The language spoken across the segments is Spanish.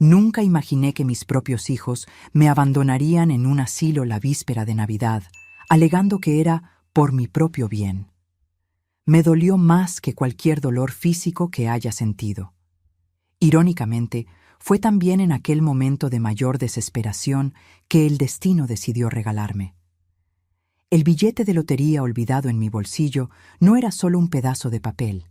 Nunca imaginé que mis propios hijos me abandonarían en un asilo la víspera de Navidad, alegando que era por mi propio bien. Me dolió más que cualquier dolor físico que haya sentido. Irónicamente, fue también en aquel momento de mayor desesperación que el destino decidió regalarme. El billete de lotería olvidado en mi bolsillo no era solo un pedazo de papel,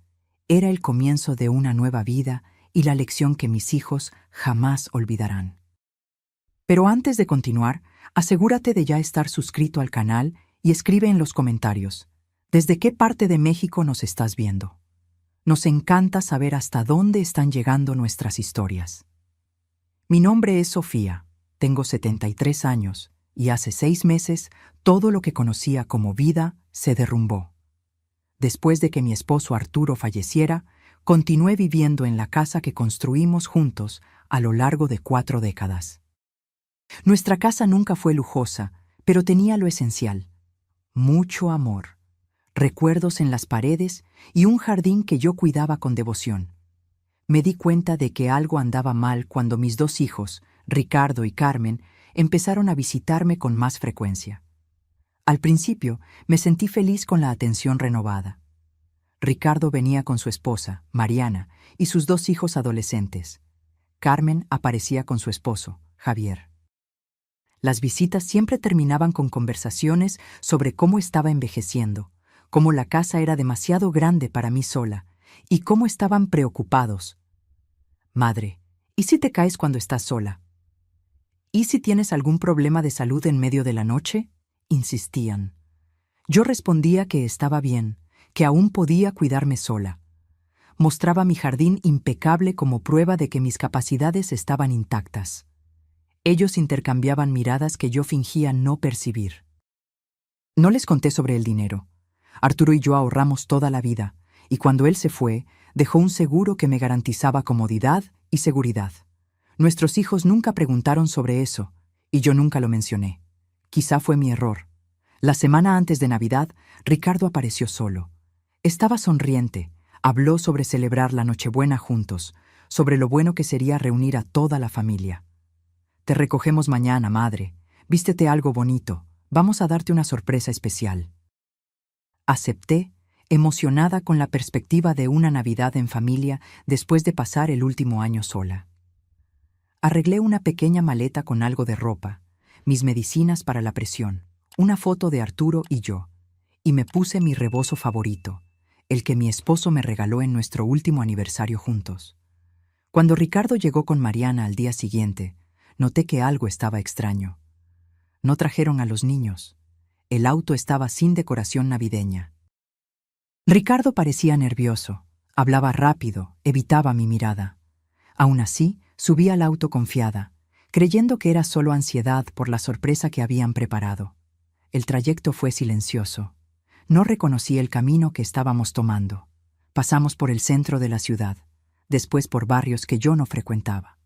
era el comienzo de una nueva vida y la lección que mis hijos jamás olvidarán. Pero antes de continuar, asegúrate de ya estar suscrito al canal y escribe en los comentarios, ¿desde qué parte de México nos estás viendo? Nos encanta saber hasta dónde están llegando nuestras historias. Mi nombre es Sofía, tengo 73 años y hace 6 meses todo lo que conocía como vida se derrumbó. Después de que mi esposo Arturo falleciera, continué viviendo en la casa que construimos juntos a lo largo de 4 décadas. Nuestra casa nunca fue lujosa, pero tenía lo esencial: mucho amor, recuerdos en las paredes y un jardín que yo cuidaba con devoción. Me di cuenta de que algo andaba mal cuando mis 2 hijos, Ricardo y Carmen, empezaron a visitarme con más frecuencia. Al principio, me sentí feliz con la atención renovada. Ricardo venía con su esposa, Mariana, y sus 2 hijos adolescentes. Carmen aparecía con su esposo, Javier. Las visitas siempre terminaban con conversaciones sobre cómo estaba envejeciendo, cómo la casa era demasiado grande para mí sola, y cómo estaban preocupados. Madre, ¿y si te caes cuando estás sola? ¿Y si tienes algún problema de salud en medio de la noche? Insistían. Yo respondía que estaba bien, que aún podía cuidarme sola. Mostraba mi jardín impecable como prueba de que mis capacidades estaban intactas. Ellos intercambiaban miradas que yo fingía no percibir. No les conté sobre el dinero. Arturo y yo ahorramos toda la vida, y cuando él se fue, dejó un seguro que me garantizaba comodidad y seguridad. Nuestros hijos nunca preguntaron sobre eso, y yo nunca lo mencioné. Quizá fue mi error. La semana antes de Navidad, Ricardo apareció solo. Estaba sonriente, habló sobre celebrar la Nochebuena juntos, sobre lo bueno que sería reunir a toda la familia. Te recogemos mañana, madre. Vístete algo bonito. Vamos a darte una sorpresa especial. Acepté, emocionada con la perspectiva de una Navidad en familia después de pasar el último año sola. Arreglé una pequeña maleta con algo de ropa, mis medicinas para la presión, una foto de Arturo y yo, y me puse mi rebozo favorito, el que mi esposo me regaló en nuestro último aniversario juntos. Cuando Ricardo llegó con Mariana al día siguiente, noté que algo estaba extraño. No trajeron a los niños. El auto estaba sin decoración navideña. Ricardo parecía nervioso, hablaba rápido, evitaba mi mirada. Aún así, subí al auto confiada, creyendo que era solo ansiedad por la sorpresa que habían preparado. El trayecto fue silencioso. No reconocí el camino que estábamos tomando. Pasamos por el centro de la ciudad, después por barrios que yo no frecuentaba.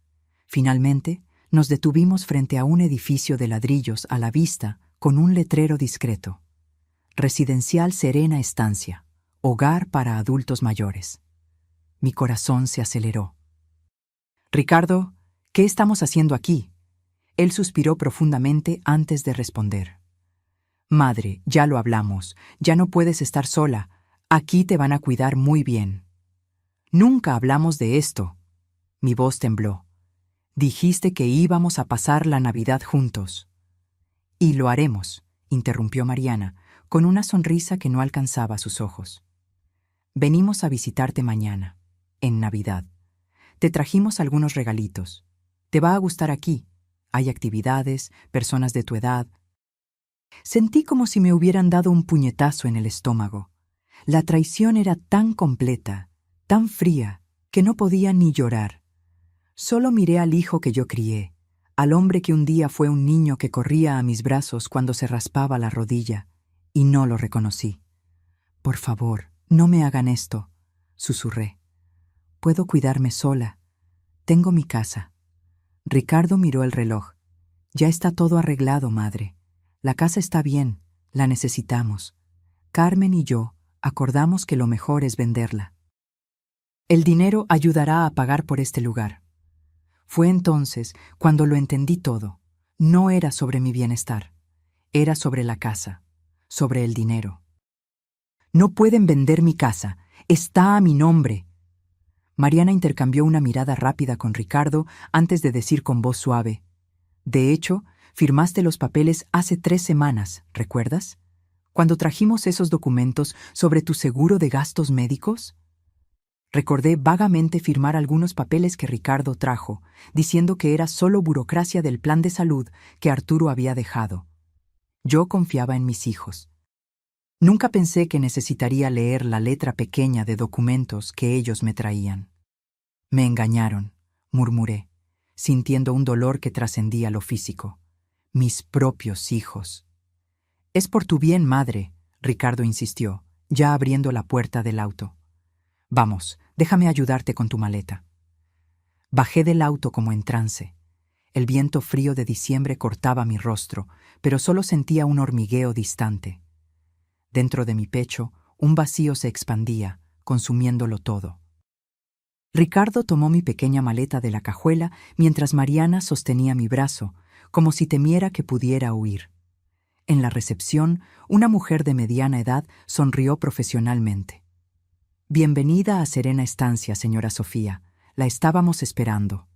Finalmente, nos detuvimos frente a un edificio de ladrillos a la vista con un letrero discreto: Residencial Serena Estancia, hogar para adultos mayores. Mi corazón se aceleró. Ricardo, ¿qué estamos haciendo aquí? Él suspiró profundamente antes de responder. Madre, ya lo hablamos, ya no puedes estar sola, aquí te van a cuidar muy bien. Nunca hablamos de esto. Mi voz tembló. Dijiste que íbamos a pasar la Navidad juntos. Y lo haremos, interrumpió Mariana, con una sonrisa que no alcanzaba sus ojos. Venimos a visitarte mañana, en Navidad. Te trajimos algunos regalitos. Te va a gustar aquí. Hay actividades, personas de tu edad. Sentí como si me hubieran dado un puñetazo en el estómago. La traición era tan completa, tan fría, que no podía ni llorar. Solo miré al hijo que yo crié, al hombre que un día fue un niño que corría a mis brazos cuando se raspaba la rodilla, y no lo reconocí. Por favor, no me hagan esto, susurré. Puedo cuidarme sola. Tengo mi casa. Ricardo miró el reloj. Ya está todo arreglado, madre. La casa está bien, la necesitamos. Carmen y yo acordamos que lo mejor es venderla. El dinero ayudará a pagar por este lugar. Fue entonces cuando lo entendí todo. No era sobre mi bienestar, era sobre la casa, sobre el dinero. No pueden vender mi casa, está a mi nombre. Mariana intercambió una mirada rápida con Ricardo antes de decir con voz suave: de hecho, firmaste los papeles hace 3 semanas, ¿recuerdas? Cuando trajimos esos documentos sobre tu seguro de gastos médicos. Recordé vagamente firmar algunos papeles que Ricardo trajo, diciendo que era solo burocracia del plan de salud que Arturo había dejado. Yo confiaba en mis hijos. Nunca pensé que necesitaría leer la letra pequeña de documentos que ellos me traían. Me engañaron, murmuré, sintiendo un dolor que trascendía lo físico. Mis propios hijos. Es por tu bien, madre, Ricardo insistió, ya abriendo la puerta del auto. Vamos, déjame ayudarte con tu maleta. Bajé del auto como en trance. El viento frío de diciembre cortaba mi rostro, pero solo sentía un hormigueo distante. Dentro de mi pecho, un vacío se expandía, consumiéndolo todo. Ricardo tomó mi pequeña maleta de la cajuela mientras Mariana sostenía mi brazo, como si temiera que pudiera huir. En la recepción, una mujer de mediana edad sonrió profesionalmente. Bienvenida a Serena Estancia, señora Sofía. La estábamos esperando.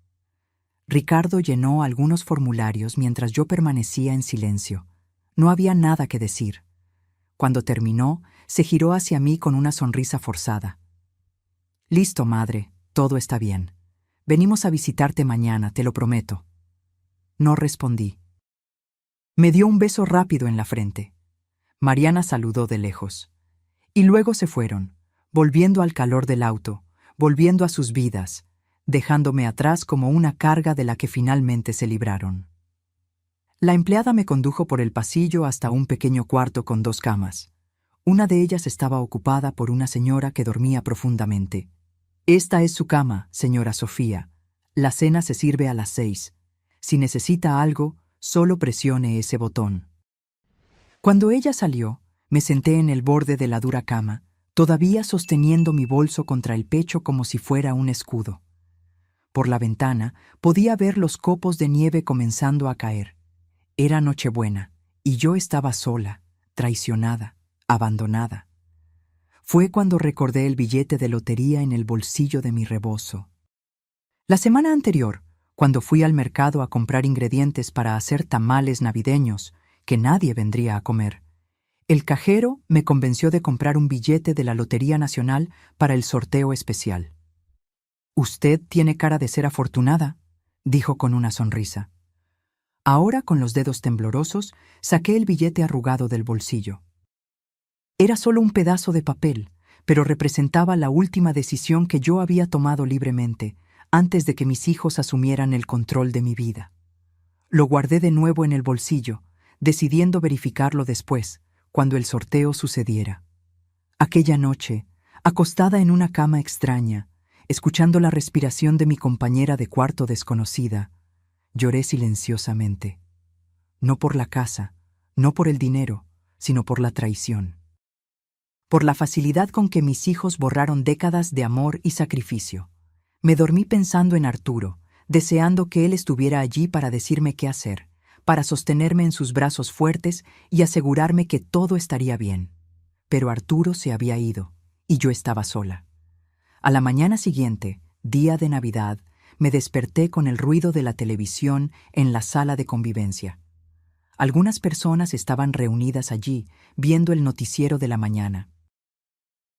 Ricardo llenó algunos formularios mientras yo permanecía en silencio. No había nada que decir. Cuando terminó, se giró hacia mí con una sonrisa forzada. Listo, madre, todo está bien. Venimos a visitarte mañana, te lo prometo. No respondí. Me dio un beso rápido en la frente. Mariana saludó de lejos. Y luego se fueron, volviendo al calor del auto, volviendo a sus vidas, dejándome atrás como una carga de la que finalmente se libraron. La empleada me condujo por el pasillo hasta un pequeño cuarto con 2 camas. Una de ellas estaba ocupada por una señora que dormía profundamente. Esta es su cama, señora Sofía. La cena se sirve a las 6. Si necesita algo, solo presione ese botón. Cuando ella salió, me senté en el borde de la dura cama, todavía sosteniendo mi bolso contra el pecho como si fuera un escudo. Por la ventana podía ver los copos de nieve comenzando a caer. Era Nochebuena, y yo estaba sola, traicionada, abandonada. Fue cuando recordé el billete de lotería en el bolsillo de mi rebozo. La semana anterior, cuando fui al mercado a comprar ingredientes para hacer tamales navideños, que nadie vendría a comer, el cajero me convenció de comprar un billete de la Lotería Nacional para el sorteo especial. «Usted tiene cara de ser afortunada», dijo con una sonrisa. Ahora, con los dedos temblorosos, saqué el billete arrugado del bolsillo. Era solo un pedazo de papel, pero representaba la última decisión que yo había tomado libremente, antes de que mis hijos asumieran el control de mi vida. Lo guardé de nuevo en el bolsillo, decidiendo verificarlo después, cuando el sorteo sucediera. Aquella noche, acostada en una cama extraña, escuchando la respiración de mi compañera de cuarto desconocida, lloré silenciosamente. No por la casa, no por el dinero, sino por la traición. Por la facilidad con que mis hijos borraron décadas de amor y sacrificio. Me dormí pensando en Arturo, deseando que él estuviera allí para decirme qué hacer, para sostenerme en sus brazos fuertes y asegurarme que todo estaría bien. Pero Arturo se había ido, y yo estaba sola. A la mañana siguiente, día de Navidad, me desperté con el ruido de la televisión en la sala de convivencia. Algunas personas estaban reunidas allí, viendo el noticiero de la mañana.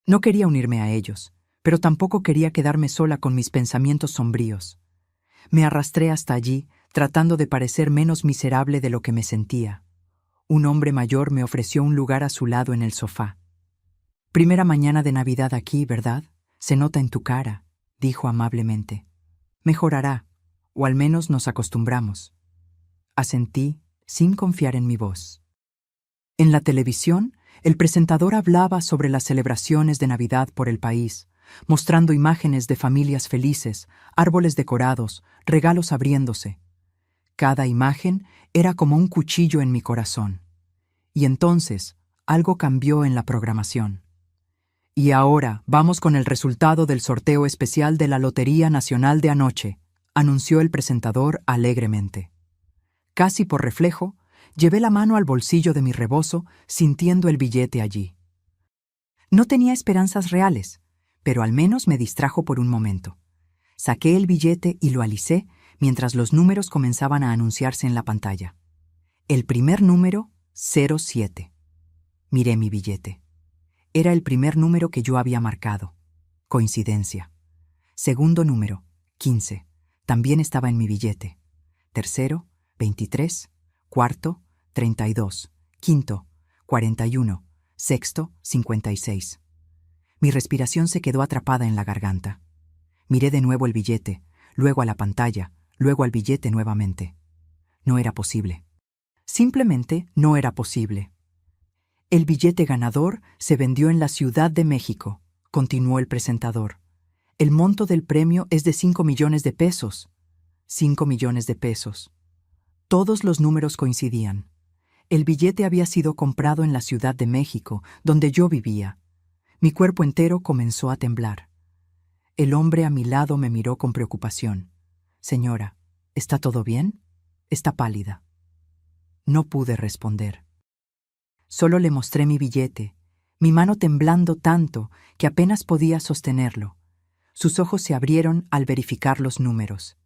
No quería unirme a ellos, pero tampoco quería quedarme sola con mis pensamientos sombríos. Me arrastré hasta allí, tratando de parecer menos miserable de lo que me sentía. Un hombre mayor me ofreció un lugar a su lado en el sofá. «Primera mañana de Navidad aquí, ¿verdad? Se nota en tu cara», dijo amablemente. «Mejorará, o al menos nos acostumbramos». Asentí, sin confiar en mi voz. En la televisión, el presentador hablaba sobre las celebraciones de Navidad por el país, mostrando imágenes de familias felices, árboles decorados, regalos abriéndose. Cada imagen era como un cuchillo en mi corazón. Y entonces, algo cambió en la programación. «Y ahora vamos con el resultado del sorteo especial de la Lotería Nacional de anoche», anunció el presentador alegremente. Casi por reflejo, llevé la mano al bolsillo de mi rebozo, sintiendo el billete allí. No tenía esperanzas reales, pero al menos me distrajo por un momento. Saqué el billete y lo alicé mientras los números comenzaban a anunciarse en la pantalla. El primer número, 07. Miré mi billete. Era el primer número que yo había marcado. Coincidencia. Segundo número, 15. También estaba en mi billete. Tercero, 23. Cuarto, 32. Quinto, 41. Sexto, 56. Mi respiración se quedó atrapada en la garganta. Miré de nuevo el billete, luego a la pantalla, luego al billete nuevamente. No era posible. Simplemente no era posible. El billete ganador se vendió en la Ciudad de México, continuó el presentador. El monto del premio es de 5 millones de pesos. 5 millones de pesos. Todos los números coincidían. El billete había sido comprado en la Ciudad de México, donde yo vivía. Mi cuerpo entero comenzó a temblar. El hombre a mi lado me miró con preocupación. Señora, ¿está todo bien? Está pálida. No pude responder. Solo le mostré mi billete, mi mano temblando tanto que apenas podía sostenerlo. Sus ojos se abrieron al verificar los números.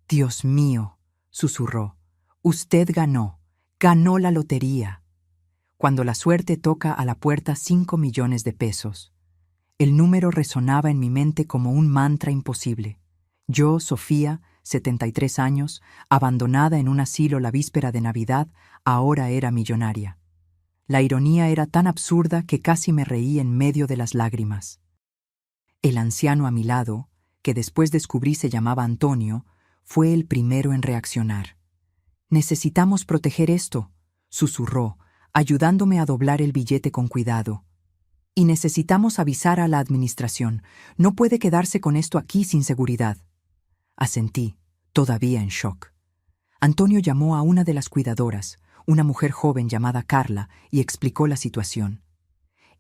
«Dios mío», susurró, «usted ganó la lotería». Cuando la suerte toca a la puerta 5 millones de pesos. El número resonaba en mi mente como un mantra imposible. Yo, Sofía, 73 años, abandonada en un asilo la víspera de Navidad, ahora era millonaria. La ironía era tan absurda que casi me reí en medio de las lágrimas. El anciano a mi lado, que después descubrí se llamaba Antonio, fue el primero en reaccionar. «Necesitamos proteger esto», susurró, ayudándome a doblar el billete con cuidado. «Y necesitamos avisar a la administración. No puede quedarse con esto aquí sin seguridad». Asentí, todavía en shock. Antonio llamó a una de las cuidadoras, una mujer joven llamada Carla, y explicó la situación.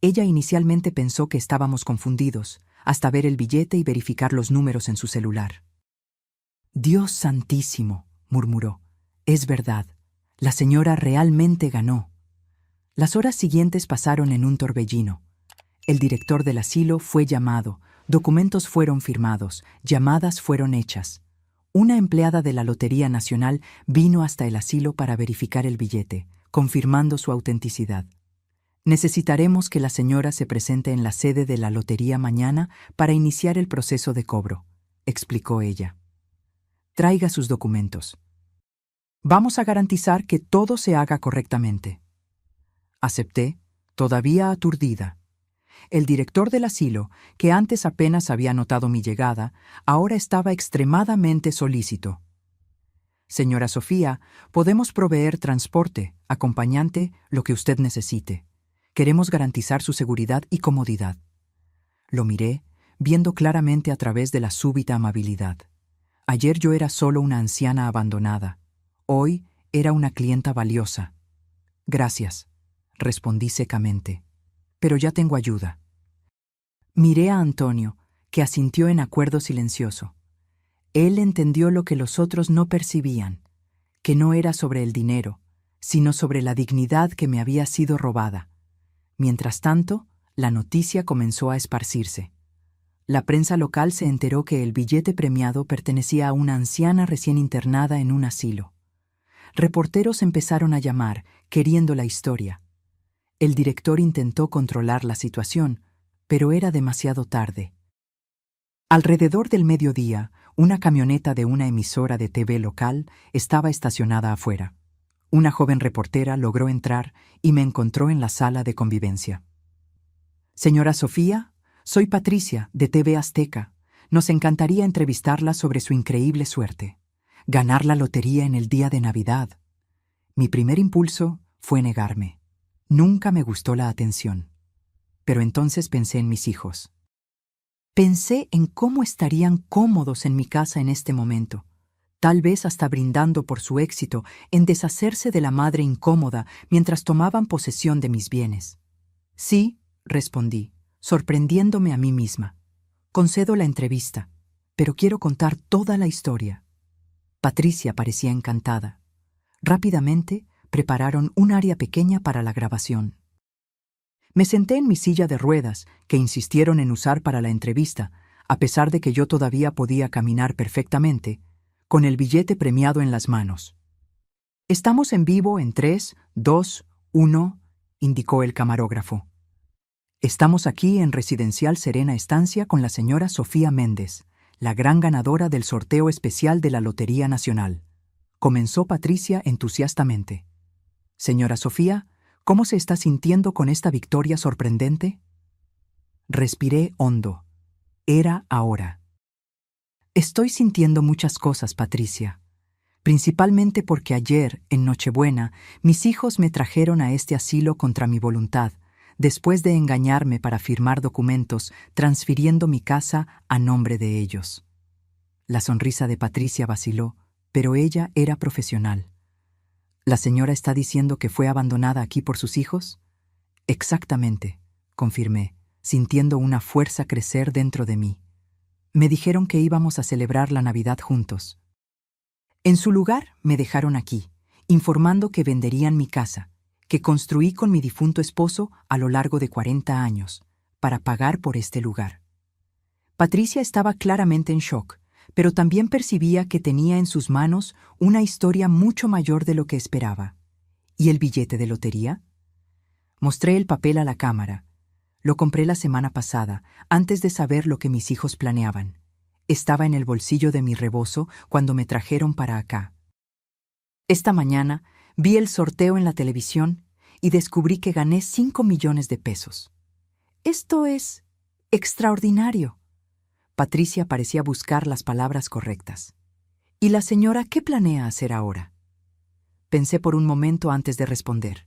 Ella inicialmente pensó que estábamos confundidos, hasta ver el billete y verificar los números en su celular. «Dios santísimo», murmuró, «es verdad, la señora realmente ganó». Las horas siguientes pasaron en un torbellino. El director del asilo fue llamado, documentos fueron firmados, llamadas fueron hechas. Una empleada de la Lotería Nacional vino hasta el asilo para verificar el billete, confirmando su autenticidad. «Necesitaremos que la señora se presente en la sede de la lotería mañana para iniciar el proceso de cobro», explicó ella. «Traiga sus documentos. Vamos a garantizar que todo se haga correctamente». Acepté, todavía aturdida. El director del asilo, que antes apenas había notado mi llegada, ahora estaba extremadamente solícito. «Señora Sofía, podemos proveer transporte, acompañante, lo que usted necesite. Queremos garantizar su seguridad y comodidad». Lo miré, viendo claramente a través de la súbita amabilidad. Ayer yo era solo una anciana abandonada. Hoy era una clienta valiosa. «Gracias», respondí secamente. «Pero ya tengo ayuda». Miré a Antonio, que asintió en acuerdo silencioso. Él entendió lo que los otros no percibían, que no era sobre el dinero, sino sobre la dignidad que me había sido robada. Mientras tanto, la noticia comenzó a esparcirse. La prensa local se enteró que el billete premiado pertenecía a una anciana recién internada en un asilo. Reporteros empezaron a llamar, queriendo la historia. El director intentó controlar la situación, pero era demasiado tarde. Alrededor del mediodía, una camioneta de una emisora de TV local estaba estacionada afuera. Una joven reportera logró entrar y me encontró en la sala de convivencia. «Señora Sofía, soy Patricia, de TV Azteca. Nos encantaría entrevistarla sobre su increíble suerte. Ganar la lotería en el día de Navidad». Mi primer impulso fue negarme. Nunca me gustó la atención. Pero entonces pensé en mis hijos. Pensé en cómo estarían cómodos en mi casa en este momento, tal vez hasta brindando por su éxito en deshacerse de la madre incómoda mientras tomaban posesión de mis bienes. «Sí», respondí, sorprendiéndome a mí misma. «Concedo la entrevista, pero quiero contar toda la historia». Patricia parecía encantada. Rápidamente prepararon un área pequeña para la grabación. Me senté en mi silla de ruedas, que insistieron en usar para la entrevista, a pesar de que yo todavía podía caminar perfectamente, con el billete premiado en las manos. «Estamos en vivo en 3, 2, 1», indicó el camarógrafo. «Estamos aquí en Residencial Serena Estancia con la señora Sofía Méndez, la gran ganadora del sorteo especial de la Lotería Nacional», comenzó Patricia entusiastamente. «Señora Sofía, ¿cómo se está sintiendo con esta victoria sorprendente?» Respiré hondo. Era ahora. «Estoy sintiendo muchas cosas, Patricia. Principalmente porque ayer, en Nochebuena, mis hijos me trajeron a este asilo contra mi voluntad, después de engañarme para firmar documentos, transfiriendo mi casa a nombre de ellos». La sonrisa de Patricia vaciló, pero ella era profesional. «¿La señora está diciendo que fue abandonada aquí por sus hijos?» «Exactamente», confirmé, sintiendo una fuerza crecer dentro de mí. «Me dijeron que íbamos a celebrar la Navidad juntos. En su lugar me dejaron aquí, informando que venderían mi casa, que construí con mi difunto esposo a lo largo de 40 años, para pagar por este lugar». Patricia estaba claramente en shock, pero también percibía que tenía en sus manos una historia mucho mayor de lo que esperaba. ¿Y el billete de lotería? Mostré el papel a la cámara. Lo compré la semana pasada, antes de saber lo que mis hijos planeaban. Estaba en el bolsillo de mi rebozo cuando me trajeron para acá. Esta mañana vi el sorteo en la televisión y descubrí que gané 5 millones de pesos. Esto es extraordinario. Patricia parecía buscar las palabras correctas. ¿Y la señora qué planea hacer ahora? Pensé por un momento antes de responder.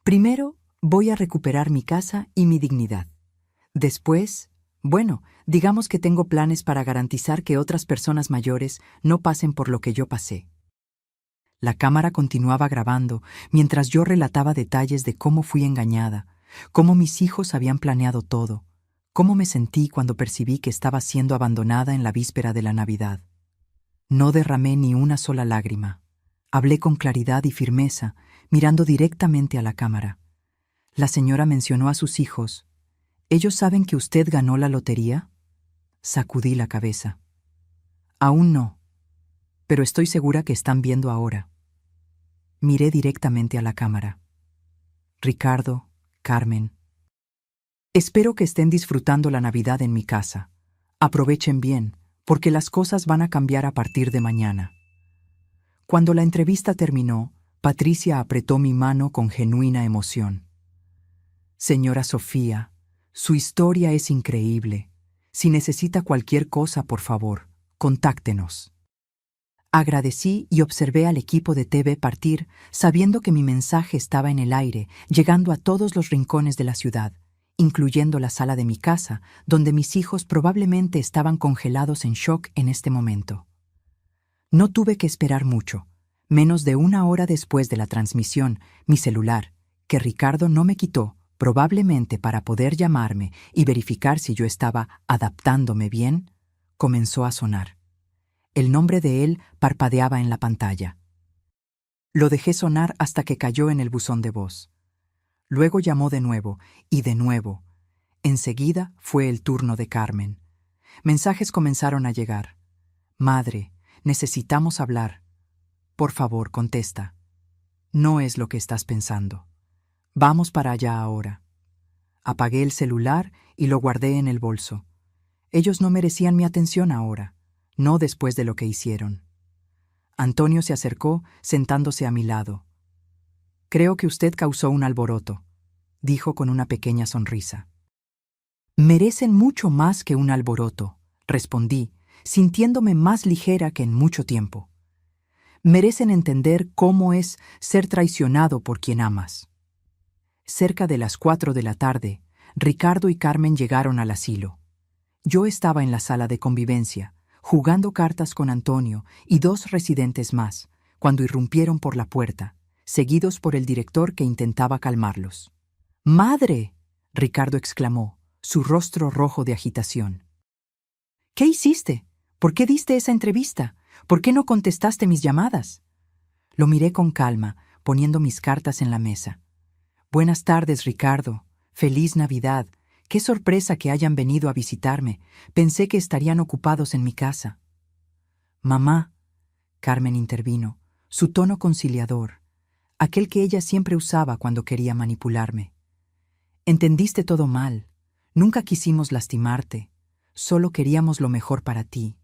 Primero, voy a recuperar mi casa y mi dignidad. Después, digamos que tengo planes para garantizar que otras personas mayores no pasen por lo que yo pasé. La cámara continuaba grabando mientras yo relataba detalles de cómo fui engañada, cómo mis hijos habían planeado todo, cómo me sentí cuando percibí que estaba siendo abandonada en la víspera de la Navidad. No derramé ni una sola lágrima. Hablé con claridad y firmeza, mirando directamente a la cámara. La señora mencionó a sus hijos. ¿Ellos saben que usted ganó la lotería? Sacudí la cabeza. Aún no, pero estoy segura que están viendo ahora. Miré directamente a la cámara. Ricardo, Carmen. Espero que estén disfrutando la Navidad en mi casa. Aprovechen bien, porque las cosas van a cambiar a partir de mañana. Cuando la entrevista terminó, Patricia apretó mi mano con genuina emoción. Señora Sofía, su historia es increíble. Si necesita cualquier cosa, por favor, contáctenos. Agradecí y observé al equipo de TV partir, sabiendo que mi mensaje estaba en el aire, llegando a todos los rincones de la ciudad, incluyendo la sala de mi casa, donde mis hijos probablemente estaban congelados en shock en este momento. No tuve que esperar mucho. Menos de 1 hora después de la transmisión, mi celular, que Ricardo no me quitó, probablemente para poder llamarme y verificar si yo estaba adaptándome bien, comenzó a sonar. El nombre de él parpadeaba en la pantalla. Lo dejé sonar hasta que cayó en el buzón de voz. Luego llamó de nuevo, y de nuevo. Enseguida fue el turno de Carmen. Mensajes comenzaron a llegar. «Madre, necesitamos hablar. Por favor, contesta. No es lo que estás pensando. Vamos para allá ahora». Apagué el celular y lo guardé en el bolso. Ellos no merecían mi atención ahora, no después de lo que hicieron. Antonio se acercó, sentándose a mi lado. «Creo que usted causó un alboroto», dijo con una pequeña sonrisa. «Merecen mucho más que un alboroto», respondí, sintiéndome más ligera que en mucho tiempo. «Merecen entender cómo es ser traicionado por quien amas». Cerca de las 4 de la tarde, Ricardo y Carmen llegaron al asilo. Yo estaba en la sala de convivencia, jugando cartas con Antonio y 2 residentes más, cuando irrumpieron por la puerta, seguidos por el director que intentaba calmarlos. «¡Madre!», Ricardo exclamó, su rostro rojo de agitación. «¿Qué hiciste? ¿Por qué diste esa entrevista? ¿Por qué no contestaste mis llamadas? Lo miré con calma, poniendo mis cartas en la mesa. Buenas tardes, Ricardo. Feliz Navidad. Qué sorpresa que hayan venido a visitarme. Pensé que estarían ocupados en mi casa. Mamá, Carmen intervino, su tono conciliador, aquel que ella siempre usaba cuando quería manipularme. Entendiste todo mal. Nunca quisimos lastimarte. Solo queríamos lo mejor para ti.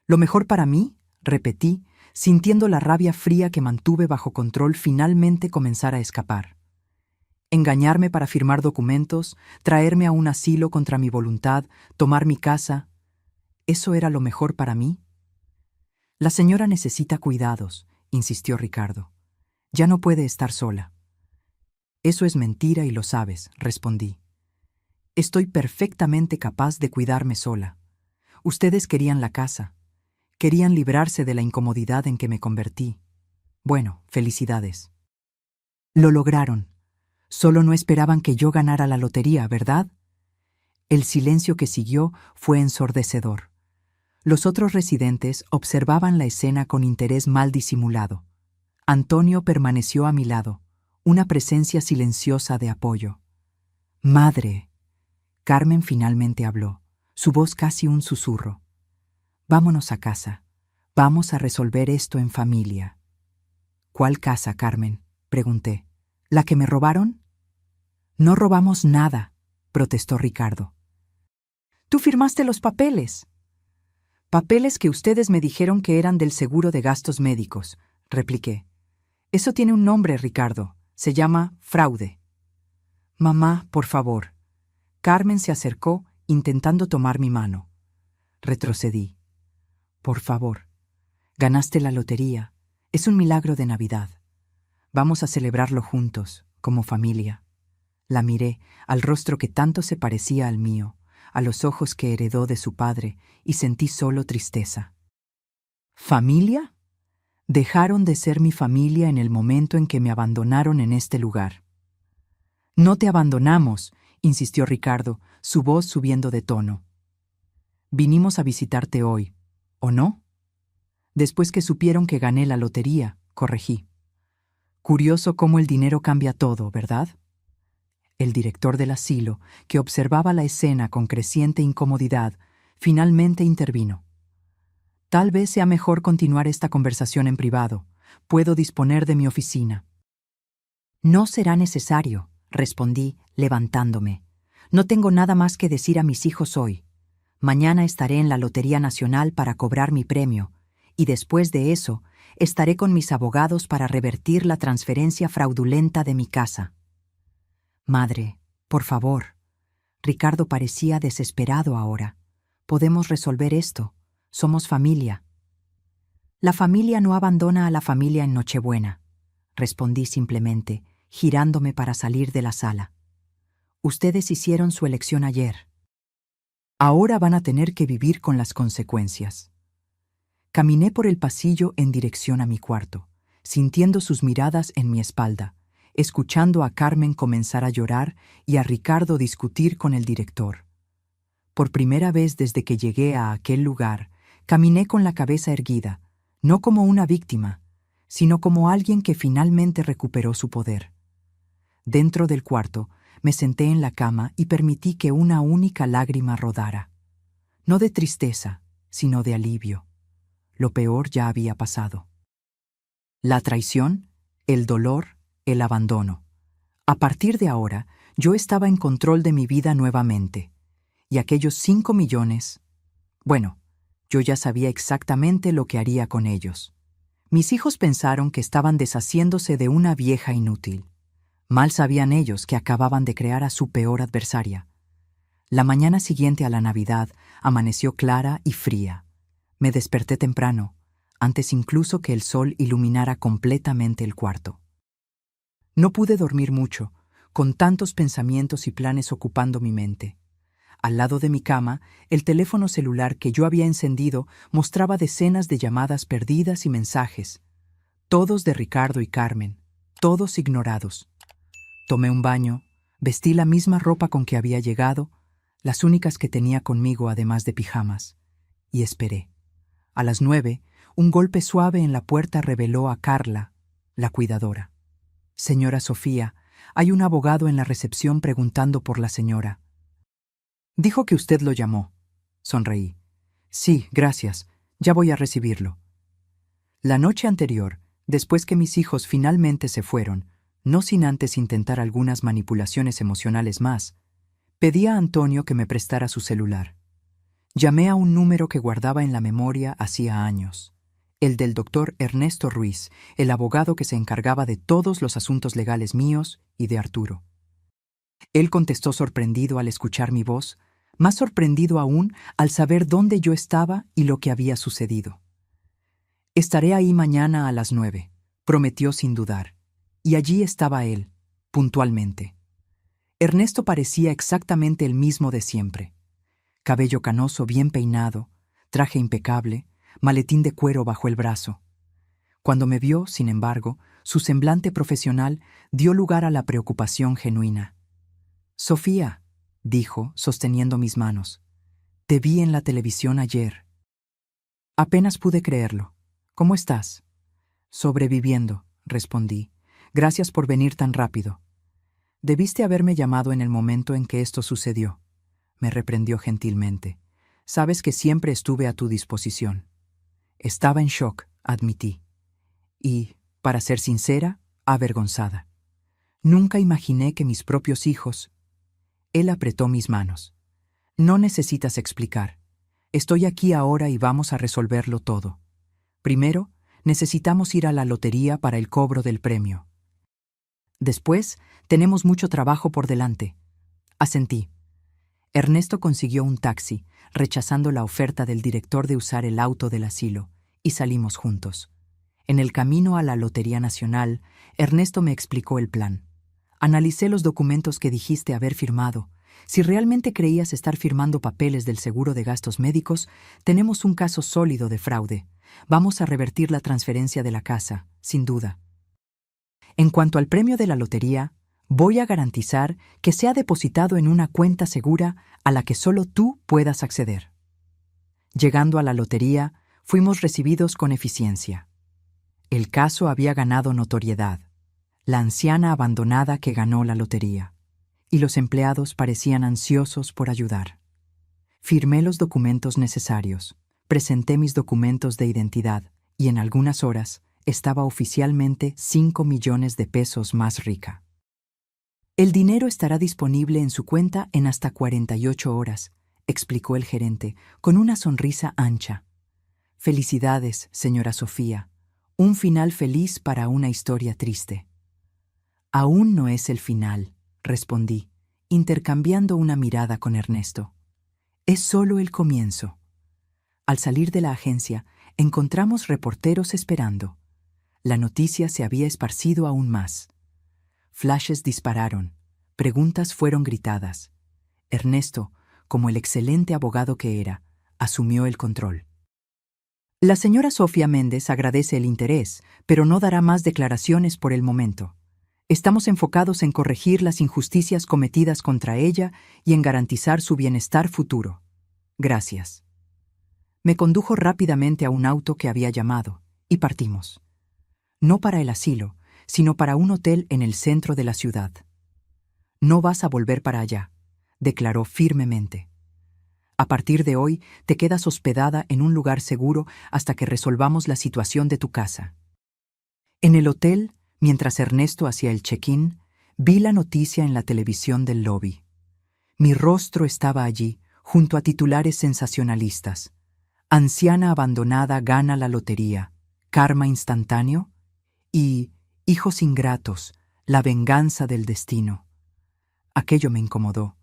¿Lo mejor para mí?, repetí, sintiendo la rabia fría que mantuve bajo control finalmente comenzar a escapar. Engañarme para firmar documentos, traerme a un asilo contra mi voluntad, tomar mi casa. ¿Eso era lo mejor para mí? La señora necesita cuidados, insistió Ricardo. Ya no puede estar sola. Eso es mentira y lo sabes, respondí. Estoy perfectamente capaz de cuidarme sola. Ustedes querían la casa. Querían librarse de la incomodidad en que me convertí. Bueno, felicidades. Lo lograron. Solo no esperaban que yo ganara la lotería, ¿verdad? El silencio que siguió fue ensordecedor. Los otros residentes observaban la escena con interés mal disimulado. Antonio permaneció a mi lado, una presencia silenciosa de apoyo. «Madre», Carmen finalmente habló, su voz casi un susurro. «Vámonos a casa. Vamos a resolver esto en familia». «¿Cuál casa, Carmen?», pregunté. «¿La que me robaron?» «No robamos nada», protestó Ricardo. «Tú firmaste los papeles». «Papeles que ustedes me dijeron que eran del seguro de gastos médicos», repliqué. «Eso tiene un nombre, Ricardo. Se llama fraude». «Mamá, por favor». Carmen se acercó, intentando tomar mi mano. Retrocedí. «Por favor. Ganaste la lotería. Es un milagro de Navidad. Vamos a celebrarlo juntos, como familia». La miré, al rostro que tanto se parecía al mío, a los ojos que heredó de su padre, y sentí solo tristeza. ¿Familia? Dejaron de ser mi familia en el momento en que me abandonaron en este lugar. «No te abandonamos», insistió Ricardo, su voz subiendo de tono. «Vinimos a visitarte hoy, ¿o no?» «Después que supieron que gané la lotería», corregí. «Curioso cómo el dinero cambia todo, ¿verdad?» El director del asilo, que observaba la escena con creciente incomodidad, finalmente intervino. «Tal vez sea mejor continuar esta conversación en privado. Puedo disponer de mi oficina». «No será necesario», respondí, levantándome. «No tengo nada más que decir a mis hijos hoy. Mañana estaré en la Lotería Nacional para cobrar mi premio, y después de eso, estaré con mis abogados para revertir la transferencia fraudulenta de mi casa». «Madre, por favor». Ricardo parecía desesperado ahora. «Podemos resolver esto. Somos familia». «La familia no abandona a la familia en Nochebuena», respondí simplemente, girándome para salir de la sala. «Ustedes hicieron su elección ayer. Ahora van a tener que vivir con las consecuencias». Caminé por el pasillo en dirección a mi cuarto, sintiendo sus miradas en mi espalda, escuchando a Carmen comenzar a llorar y a Ricardo discutir con el director. Por primera vez desde que llegué a aquel lugar, caminé con la cabeza erguida, no como una víctima, sino como alguien que finalmente recuperó su poder. Dentro del cuarto, me senté en la cama y permití que una única lágrima rodara. No de tristeza, sino de alivio. Lo peor ya había pasado. La traición, el dolor, el abandono. A partir de ahora, yo estaba en control de mi vida nuevamente. Y aquellos 5 millones... Bueno, yo ya sabía exactamente lo que haría con ellos. Mis hijos pensaron que estaban deshaciéndose de una vieja inútil. Mal sabían ellos que acababan de crear a su peor adversaria. La mañana siguiente a la Navidad amaneció clara y fría. Me desperté temprano, antes incluso que el sol iluminara completamente el cuarto. No pude dormir mucho, con tantos pensamientos y planes ocupando mi mente. Al lado de mi cama, el teléfono celular que yo había encendido mostraba decenas de llamadas perdidas y mensajes, todos de Ricardo y Carmen, todos ignorados. Tomé un baño, vestí la misma ropa con que había llegado, las únicas que tenía conmigo además de pijamas, y esperé. A las 9, un golpe suave en la puerta reveló a Carla, la cuidadora. Señora Sofía, hay un abogado en la recepción preguntando por la señora. Dijo que usted lo llamó. Sonreí. Sí, gracias. Ya voy a recibirlo. La noche anterior, después que mis hijos finalmente se fueron, no sin antes intentar algunas manipulaciones emocionales más, pedí a Antonio que me prestara su celular. Llamé a un número que guardaba en la memoria hacía años, el del doctor Ernesto Ruiz, el abogado que se encargaba de todos los asuntos legales míos y de Arturo. Él contestó sorprendido al escuchar mi voz, más sorprendido aún al saber dónde yo estaba y lo que había sucedido. Estaré ahí mañana a las 9, prometió sin dudar, y allí estaba él, puntualmente. Ernesto parecía exactamente el mismo de siempre. Cabello canoso bien peinado, traje impecable, maletín de cuero bajo el brazo. Cuando me vio, sin embargo, su semblante profesional dio lugar a la preocupación genuina. «Sofía», dijo, sosteniendo mis manos, «te vi en la televisión ayer». Apenas pude creerlo. «¿Cómo estás?» «Sobreviviendo», respondí. «Gracias por venir tan rápido». «Debiste haberme llamado en el momento en que esto sucedió», me reprendió gentilmente. «Sabes que siempre estuve a tu disposición». Estaba en shock, admití. Y, para ser sincera, avergonzada. Nunca imaginé que mis propios hijos... Él apretó mis manos. «No necesitas explicar. Estoy aquí ahora y vamos a resolverlo todo. Primero, necesitamos ir a la lotería para el cobro del premio. Después, tenemos mucho trabajo por delante». Asentí. Ernesto consiguió un taxi, rechazando la oferta del director de usar el auto del asilo, y salimos juntos. En el camino a la Lotería Nacional, Ernesto me explicó el plan. Analicé los documentos que dijiste haber firmado. Si realmente creías estar firmando papeles del seguro de gastos médicos, tenemos un caso sólido de fraude. Vamos a revertir la transferencia de la casa, sin duda. En cuanto al premio de la lotería, voy a garantizar que sea depositado en una cuenta segura a la que solo tú puedas acceder. Llegando a la lotería, fuimos recibidos con eficiencia. El caso había ganado notoriedad. La anciana abandonada que ganó la lotería. Y los empleados parecían ansiosos por ayudar. Firmé los documentos necesarios, presenté mis documentos de identidad y en algunas horas estaba oficialmente 5 millones de pesos más rica. El dinero estará disponible en su cuenta en hasta 48 horas, explicó el gerente, con una sonrisa ancha. Felicidades, señora Sofía. Un final feliz para una historia triste. Aún no es el final, respondí, intercambiando una mirada con Ernesto. Es solo el comienzo. Al salir de la agencia, encontramos reporteros esperando. La noticia se había esparcido aún más. Flashes dispararon, preguntas fueron gritadas. Ernesto, como el excelente abogado que era, asumió el control. La señora Sofía Méndez agradece el interés, pero no dará más declaraciones por el momento. Estamos enfocados en corregir las injusticias cometidas contra ella y en garantizar su bienestar futuro. Gracias. Me condujo rápidamente a un auto que había llamado, y partimos. No para el asilo, sino para un hotel en el centro de la ciudad. No vas a volver para allá, declaró firmemente. A partir de hoy te quedas hospedada en un lugar seguro hasta que resolvamos la situación de tu casa. En el hotel, mientras Ernesto hacía el check-in, vi la noticia en la televisión del lobby. Mi rostro estaba allí, junto a titulares sensacionalistas. Anciana abandonada gana la lotería, karma instantáneo y hijos ingratos, la venganza del destino. Aquello me incomodó.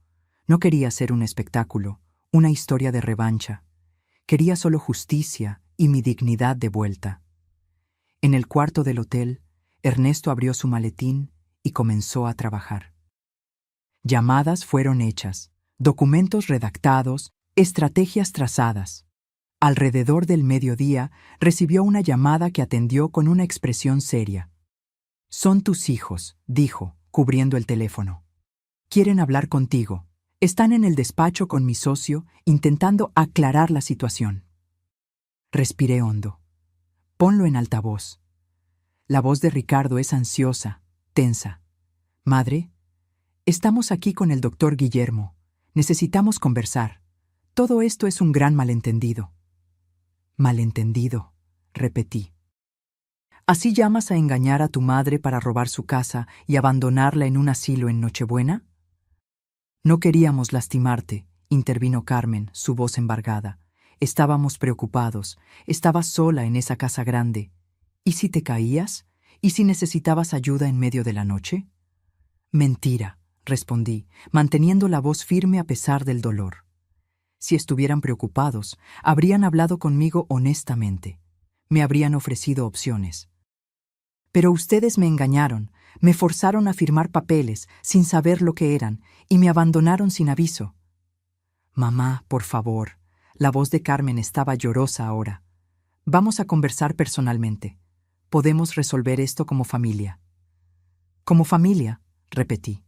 No quería ser un espectáculo, una historia de revancha. Quería solo justicia y mi dignidad de vuelta. En el cuarto del hotel, Ernesto abrió su maletín y comenzó a trabajar. Llamadas fueron hechas, documentos redactados, estrategias trazadas. Alrededor del mediodía recibió una llamada que atendió con una expresión seria. «Son tus hijos», dijo, cubriendo el teléfono. «Quieren hablar contigo. Están en el despacho con mi socio intentando aclarar la situación». Respiré hondo. Ponlo en altavoz. La voz de Ricardo es ansiosa, tensa. Madre, estamos aquí con el doctor Guillermo. Necesitamos conversar. Todo esto es un gran malentendido. Malentendido, repetí. ¿Así llamas a engañar a tu madre para robar su casa y abandonarla en un asilo en Nochebuena? No queríamos lastimarte, intervino Carmen, su voz embargada. Estábamos preocupados. Estabas sola en esa casa grande. ¿Y si te caías? ¿Y si necesitabas ayuda en medio de la noche? Mentira, respondí, manteniendo la voz firme a pesar del dolor. Si estuvieran preocupados, habrían hablado conmigo honestamente. Me habrían ofrecido opciones. Pero ustedes me engañaron, me forzaron a firmar papeles sin saber lo que eran y me abandonaron sin aviso. Mamá, por favor. La voz de Carmen estaba llorosa ahora. Vamos a conversar personalmente. Podemos resolver esto como familia. Como familia, repetí.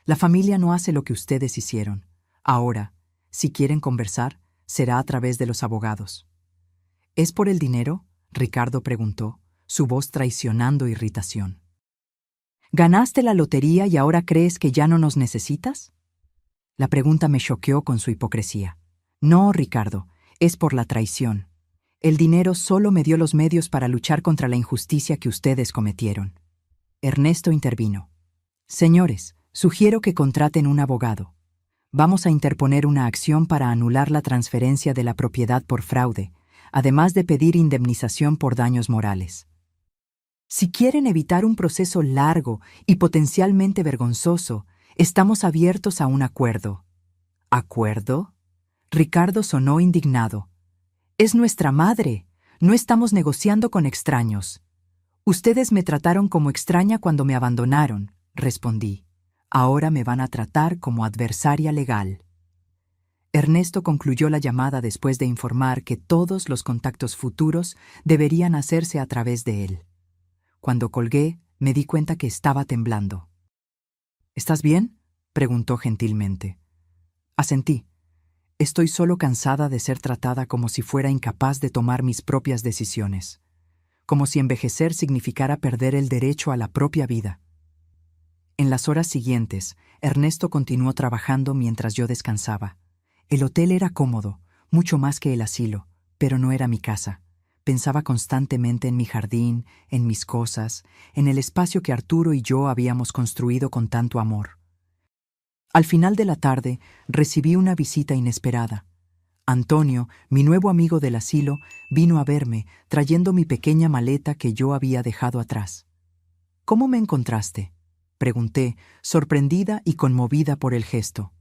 La familia no hace lo que ustedes hicieron. Ahora, si quieren conversar, será a través de los abogados. ¿Es por el dinero? Ricardo preguntó, su voz traicionando irritación. ¿Ganaste la lotería y ahora crees que ya no nos necesitas? La pregunta me choqueó con su hipocresía. No, Ricardo, es por la traición. El dinero solo me dio los medios para luchar contra la injusticia que ustedes cometieron. Ernesto intervino. Señores, sugiero que contraten un abogado. Vamos a interponer una acción para anular la transferencia de la propiedad por fraude, además de pedir indemnización por daños morales. Si quieren evitar un proceso largo y potencialmente vergonzoso, estamos abiertos a un acuerdo. ¿Acuerdo? Ricardo sonó indignado. Es nuestra madre. No estamos negociando con extraños. Ustedes me trataron como extraña cuando me abandonaron, respondí. Ahora me van a tratar como adversaria legal. Ernesto concluyó la llamada después de informar que todos los contactos futuros deberían hacerse a través de él. Cuando colgué, me di cuenta que estaba temblando. ¿Estás bien?, preguntó gentilmente. Asentí. Estoy solo cansada de ser tratada como si fuera incapaz de tomar mis propias decisiones, como si envejecer significara perder el derecho a la propia vida. En las horas siguientes, Ernesto continuó trabajando mientras yo descansaba. El hotel era cómodo, mucho más que el asilo, pero no era mi casa. Pensaba constantemente en mi jardín, en mis cosas, en el espacio que Arturo y yo habíamos construido con tanto amor. Al final de la tarde, recibí una visita inesperada. Antonio, mi nuevo amigo del asilo, vino a verme, trayendo mi pequeña maleta que yo había dejado atrás. ¿Cómo me encontraste?, pregunté, sorprendida y conmovida por el gesto.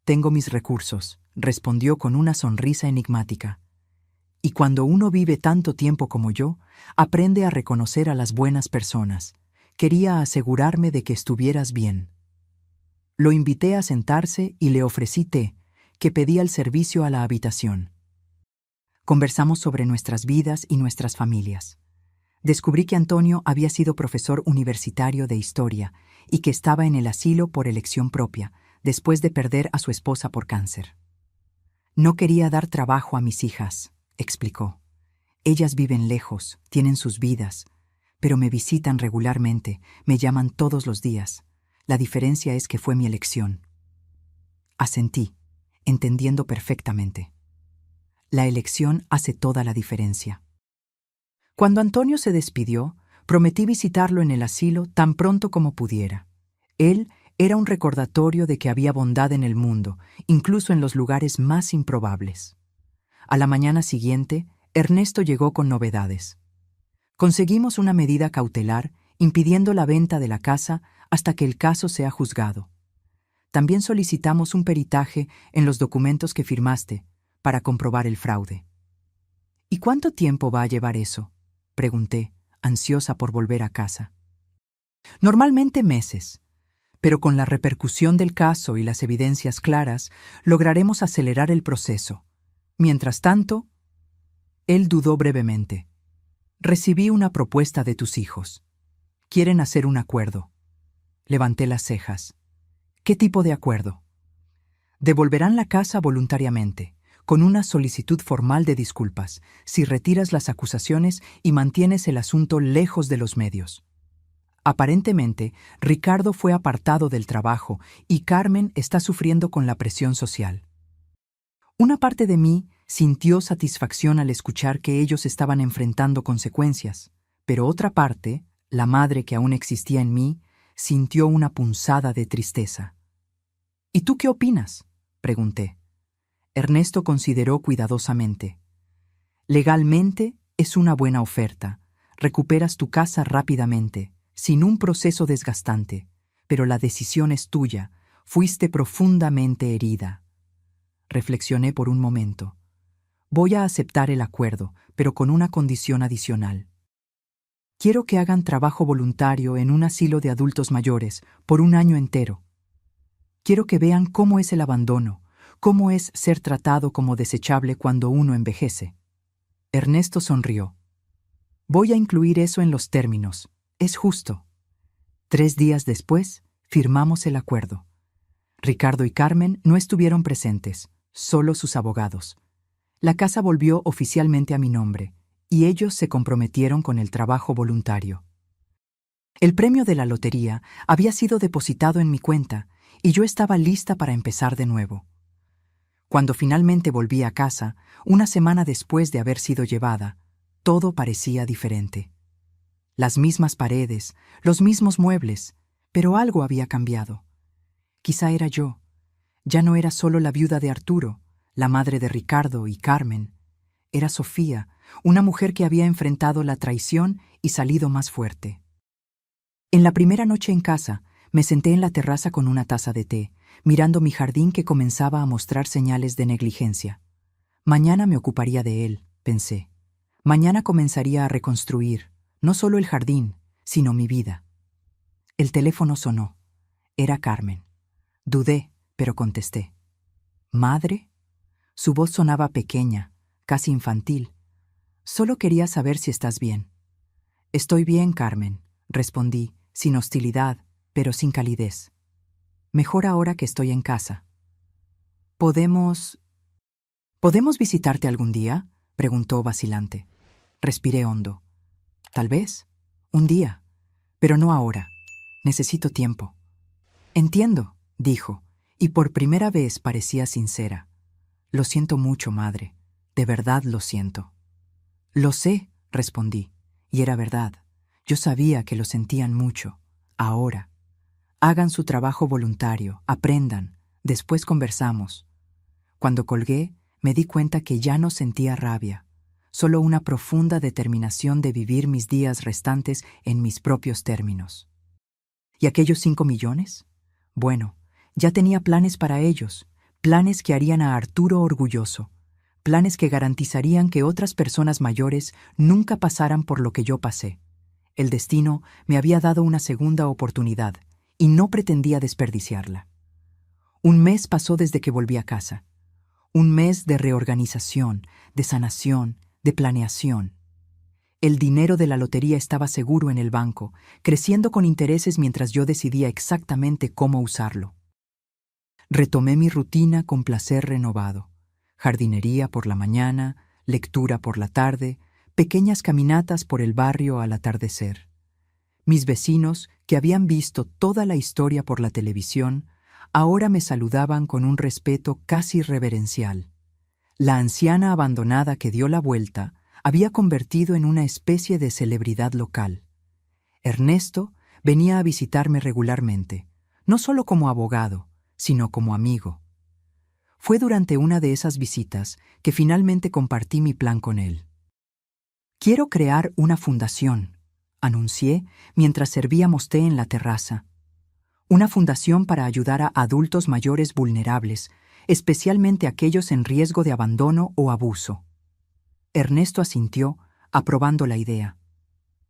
Tengo mis recursos, respondió con una sonrisa enigmática. Y cuando uno vive tanto tiempo como yo, aprende a reconocer a las buenas personas. Quería asegurarme de que estuvieras bien. Lo invité a sentarse y le ofrecí té, que pedí al servicio a la habitación. Conversamos sobre nuestras vidas y nuestras familias. Descubrí que Antonio había sido profesor universitario de historia y que estaba en el asilo por elección propia, después de perder a su esposa por cáncer. No quería dar trabajo a mis hijas, explicó. Ellas viven lejos, tienen sus vidas, pero me visitan regularmente, me llaman todos los días. La diferencia es que fue mi elección. Asentí, entendiendo perfectamente. La elección hace toda la diferencia. Cuando Antonio se despidió, prometí visitarlo en el asilo tan pronto como pudiera. Él era un recordatorio de que había bondad en el mundo, incluso en los lugares más improbables. A la mañana siguiente, Ernesto llegó con novedades. Conseguimos una medida cautelar impidiendo la venta de la casa hasta que el caso sea juzgado. También solicitamos un peritaje en los documentos que firmaste para comprobar el fraude. ¿Y cuánto tiempo va a llevar eso?, pregunté, ansiosa por volver a casa. Normalmente meses, pero con la repercusión del caso y las evidencias claras, lograremos acelerar el proceso. Mientras tanto, él dudó brevemente. Recibí una propuesta de tus hijos. Quieren hacer un acuerdo. Levanté las cejas. ¿Qué tipo de acuerdo? Devolverán la casa voluntariamente, con una solicitud formal de disculpas, si retiras las acusaciones y mantienes el asunto lejos de los medios. Aparentemente, Ricardo fue apartado del trabajo y Carmen está sufriendo con la presión social. Una parte de mí sintió satisfacción al escuchar que ellos estaban enfrentando consecuencias, pero otra parte, la madre que aún existía en mí, sintió una punzada de tristeza. ¿Y tú qué opinas?, pregunté. Ernesto consideró cuidadosamente. Legalmente es una buena oferta. Recuperas tu casa rápidamente, sin un proceso desgastante, pero la decisión es tuya. Fuiste profundamente herida. Reflexioné por un momento. Voy a aceptar el acuerdo, pero con una condición adicional. Quiero que hagan trabajo voluntario en un asilo de adultos mayores por un año entero. Quiero que vean cómo es el abandono, cómo es ser tratado como desechable cuando uno envejece. Ernesto sonrió. Voy a incluir eso en los términos. Es justo. 3 días después, firmamos el acuerdo. Ricardo y Carmen no estuvieron presentes, solo sus abogados. La casa volvió oficialmente a mi nombre, y ellos se comprometieron con el trabajo voluntario. El premio de la lotería había sido depositado en mi cuenta, y yo estaba lista para empezar de nuevo. Cuando finalmente volví a casa, una semana después de haber sido llevada, todo parecía diferente. Las mismas paredes, los mismos muebles, pero algo había cambiado. Quizá era yo. Ya no era solo la viuda de Arturo, la madre de Ricardo y Carmen. Era Sofía, una mujer que había enfrentado la traición y salido más fuerte. En la primera noche en casa, me senté en la terraza con una taza de té, mirando mi jardín que comenzaba a mostrar señales de negligencia. Mañana me ocuparía de él, pensé. Mañana comenzaría a reconstruir, no solo el jardín, sino mi vida. El teléfono sonó. Era Carmen. Dudé, pero contesté. ¿Madre? Su voz sonaba pequeña, casi infantil. Solo quería saber si estás bien. Estoy bien, Carmen, respondí, sin hostilidad, pero sin calidez. Mejor ahora que estoy en casa. ¿Podemos visitarte algún día?, preguntó vacilante. Respiré hondo. Tal vez. Un día. Pero no ahora. Necesito tiempo. Entiendo, dijo, y por primera vez parecía sincera. Lo siento mucho, madre. De verdad lo siento. Lo sé, respondí, y era verdad. Yo sabía que lo sentían mucho. Ahora. Hagan su trabajo voluntario, aprendan, después conversamos. Cuando colgué, me di cuenta que ya no sentía rabia, solo una profunda determinación de vivir mis días restantes en mis propios términos. ¿Y aquellos 5 millones? Bueno, ya tenía planes para ellos, planes que harían a Arturo orgulloso, planes que garantizarían que otras personas mayores nunca pasaran por lo que yo pasé. El destino me había dado una segunda oportunidad, y no pretendía desperdiciarla. Un mes pasó desde que volví a casa. Un mes de reorganización, de sanación, de planeación. El dinero de la lotería estaba seguro en el banco, creciendo con intereses mientras yo decidía exactamente cómo usarlo. Retomé mi rutina con placer renovado. Jardinería por la mañana, lectura por la tarde, pequeñas caminatas por el barrio al atardecer. Mis vecinos, que habían visto toda la historia por la televisión, ahora me saludaban con un respeto casi reverencial. La anciana abandonada que dio la vuelta había convertido en una especie de celebridad local. Ernesto venía a visitarme regularmente, no solo como abogado, sino como amigo. Fue durante una de esas visitas que finalmente compartí mi plan con él. Quiero crear una fundación, anuncié mientras servíamos té en la terraza. Una fundación para ayudar a adultos mayores vulnerables, especialmente aquellos en riesgo de abandono o abuso. Ernesto asintió, aprobando la idea.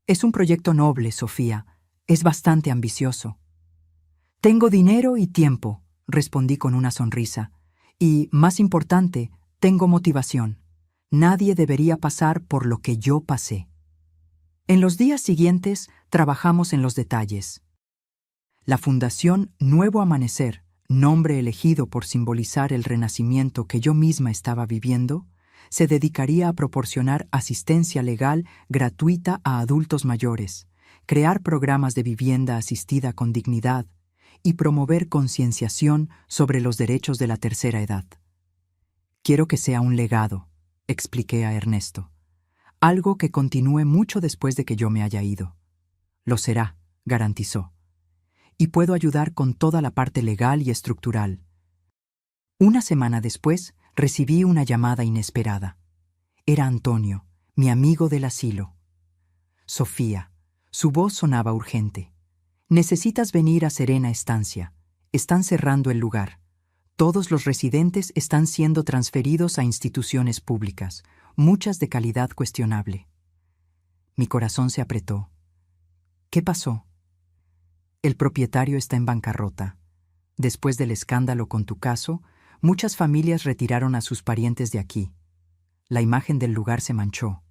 Es un proyecto noble, Sofía. Es bastante ambicioso. Tengo dinero y tiempo, respondí con una sonrisa. Y, más importante, tengo motivación. Nadie debería pasar por lo que yo pasé. En los días siguientes trabajamos en los detalles. La Fundación Nuevo Amanecer nombre elegido por simbolizar el renacimiento que yo misma estaba viviendo, se dedicaría a proporcionar asistencia legal gratuita a adultos mayores, crear programas de vivienda asistida con dignidad y promover concienciación sobre los derechos de la tercera edad. Quiero que sea un legado, expliqué a Ernesto, algo que continúe mucho después de que yo me haya ido. Lo será, garantizó. Y puedo ayudar con toda la parte legal y estructural. Una semana después, recibí una llamada inesperada. Era Antonio, mi amigo del asilo. Sofía, su voz sonaba urgente. Necesitas venir a Serena Estancia. Están cerrando el lugar. Todos los residentes están siendo transferidos a instituciones públicas, muchas de calidad cuestionable. Mi corazón se apretó. ¿Qué pasó? El propietario está en bancarrota. Después del escándalo con tu caso, muchas familias retiraron a sus parientes de aquí. La imagen del lugar se manchó.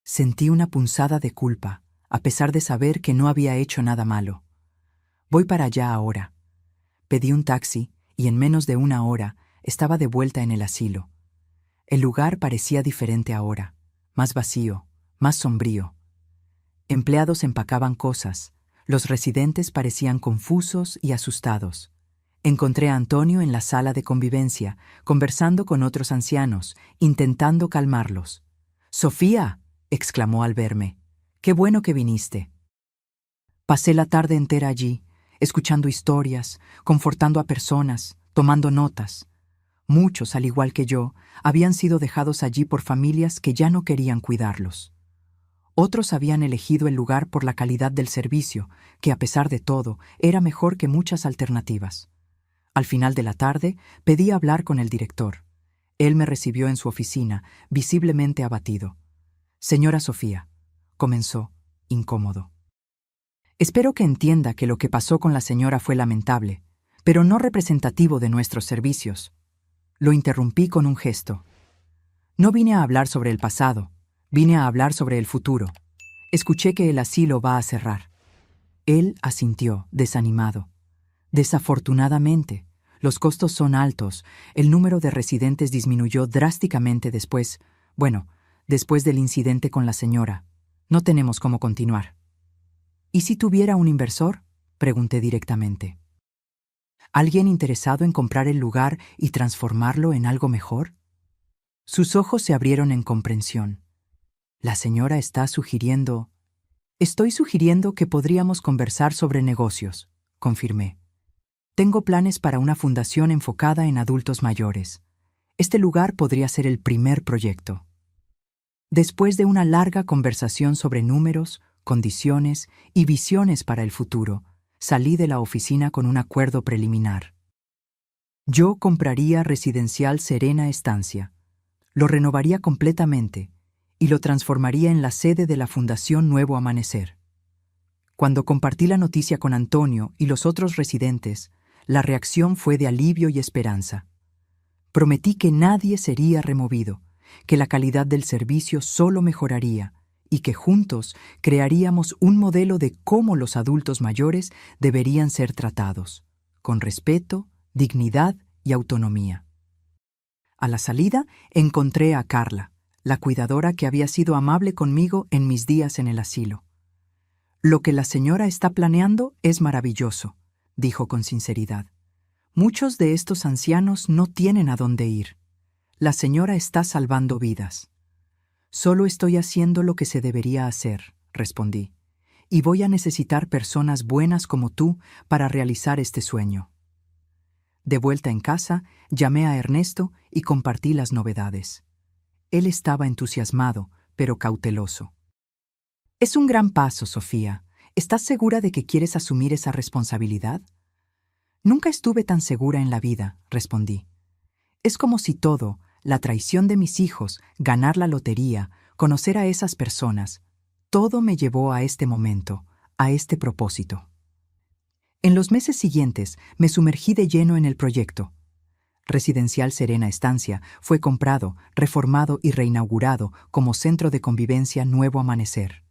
Sentí una punzada de culpa, a pesar de saber que no había hecho nada malo. Voy para allá ahora. Pedí un taxi y en menos de una hora estaba de vuelta en el asilo. El lugar parecía diferente ahora, más vacío, más sombrío. Empleados empacaban cosas. Los residentes parecían confusos y asustados. Encontré a Antonio en la sala de convivencia, conversando con otros ancianos, intentando calmarlos. «¡Sofía!», exclamó al verme. «¡Qué bueno que viniste!». Pasé la tarde entera allí, escuchando historias, confortando a personas, tomando notas. Muchos, al igual que yo, habían sido dejados allí por familias que ya no querían cuidarlos. Otros habían elegido el lugar por la calidad del servicio, que a pesar de todo, era mejor que muchas alternativas. Al final de la tarde, pedí hablar con el director. Él me recibió en su oficina, visiblemente abatido. «Señora Sofía», comenzó, incómodo. «Espero que entienda que lo que pasó con la señora fue lamentable, pero no representativo de nuestros servicios». Lo interrumpí con un gesto. «No vine a hablar sobre el pasado. Vine a hablar sobre el futuro. Escuché que el asilo va a cerrar». Él asintió, desanimado. «Desafortunadamente, los costos son altos. El número de residentes disminuyó drásticamente después del incidente con la señora. No tenemos cómo continuar». «¿Y si tuviera un inversor?», pregunté directamente. «¿Alguien interesado en comprar el lugar y transformarlo en algo mejor?». Sus ojos se abrieron en comprensión. «La señora está sugiriendo...». «Estoy sugiriendo que podríamos conversar sobre negocios», confirmé. «Tengo planes para una fundación enfocada en adultos mayores. Este lugar podría ser el primer proyecto». Después de una larga conversación sobre números, condiciones y visiones para el futuro, salí de la oficina con un acuerdo preliminar. Yo compraría Residencial Serena Estancia, lo renovaría completamente y lo transformaría en la sede de la Fundación Nuevo Amanecer. Cuando compartí la noticia con Antonio y los otros residentes, la reacción fue de alivio y esperanza. Prometí que nadie sería removido, que la calidad del servicio solo mejoraría y que juntos crearíamos un modelo de cómo los adultos mayores deberían ser tratados, con respeto, dignidad y autonomía. A la salida encontré a Carla, la cuidadora que había sido amable conmigo en mis días en el asilo. «Lo que la señora está planeando es maravilloso», dijo con sinceridad. «Muchos de estos ancianos no tienen a dónde ir. La señora está salvando vidas». «Solo estoy haciendo lo que se debería hacer», respondí, «y voy a necesitar personas buenas como tú para realizar este sueño». De vuelta en casa, llamé a Ernesto y compartí las novedades. Él estaba entusiasmado, pero cauteloso. «Es un gran paso, Sofía. ¿Estás segura de que quieres asumir esa responsabilidad?» «Nunca estuve tan segura en la vida», respondí. «Es como si todo, la traición de mis hijos, ganar la lotería, conocer a esas personas, todo me llevó a este momento, a este propósito». En los meses siguientes me sumergí de lleno en el proyecto. Residencial Serena Estancia fue comprado, reformado y reinaugurado como centro de convivencia Nuevo Amanecer.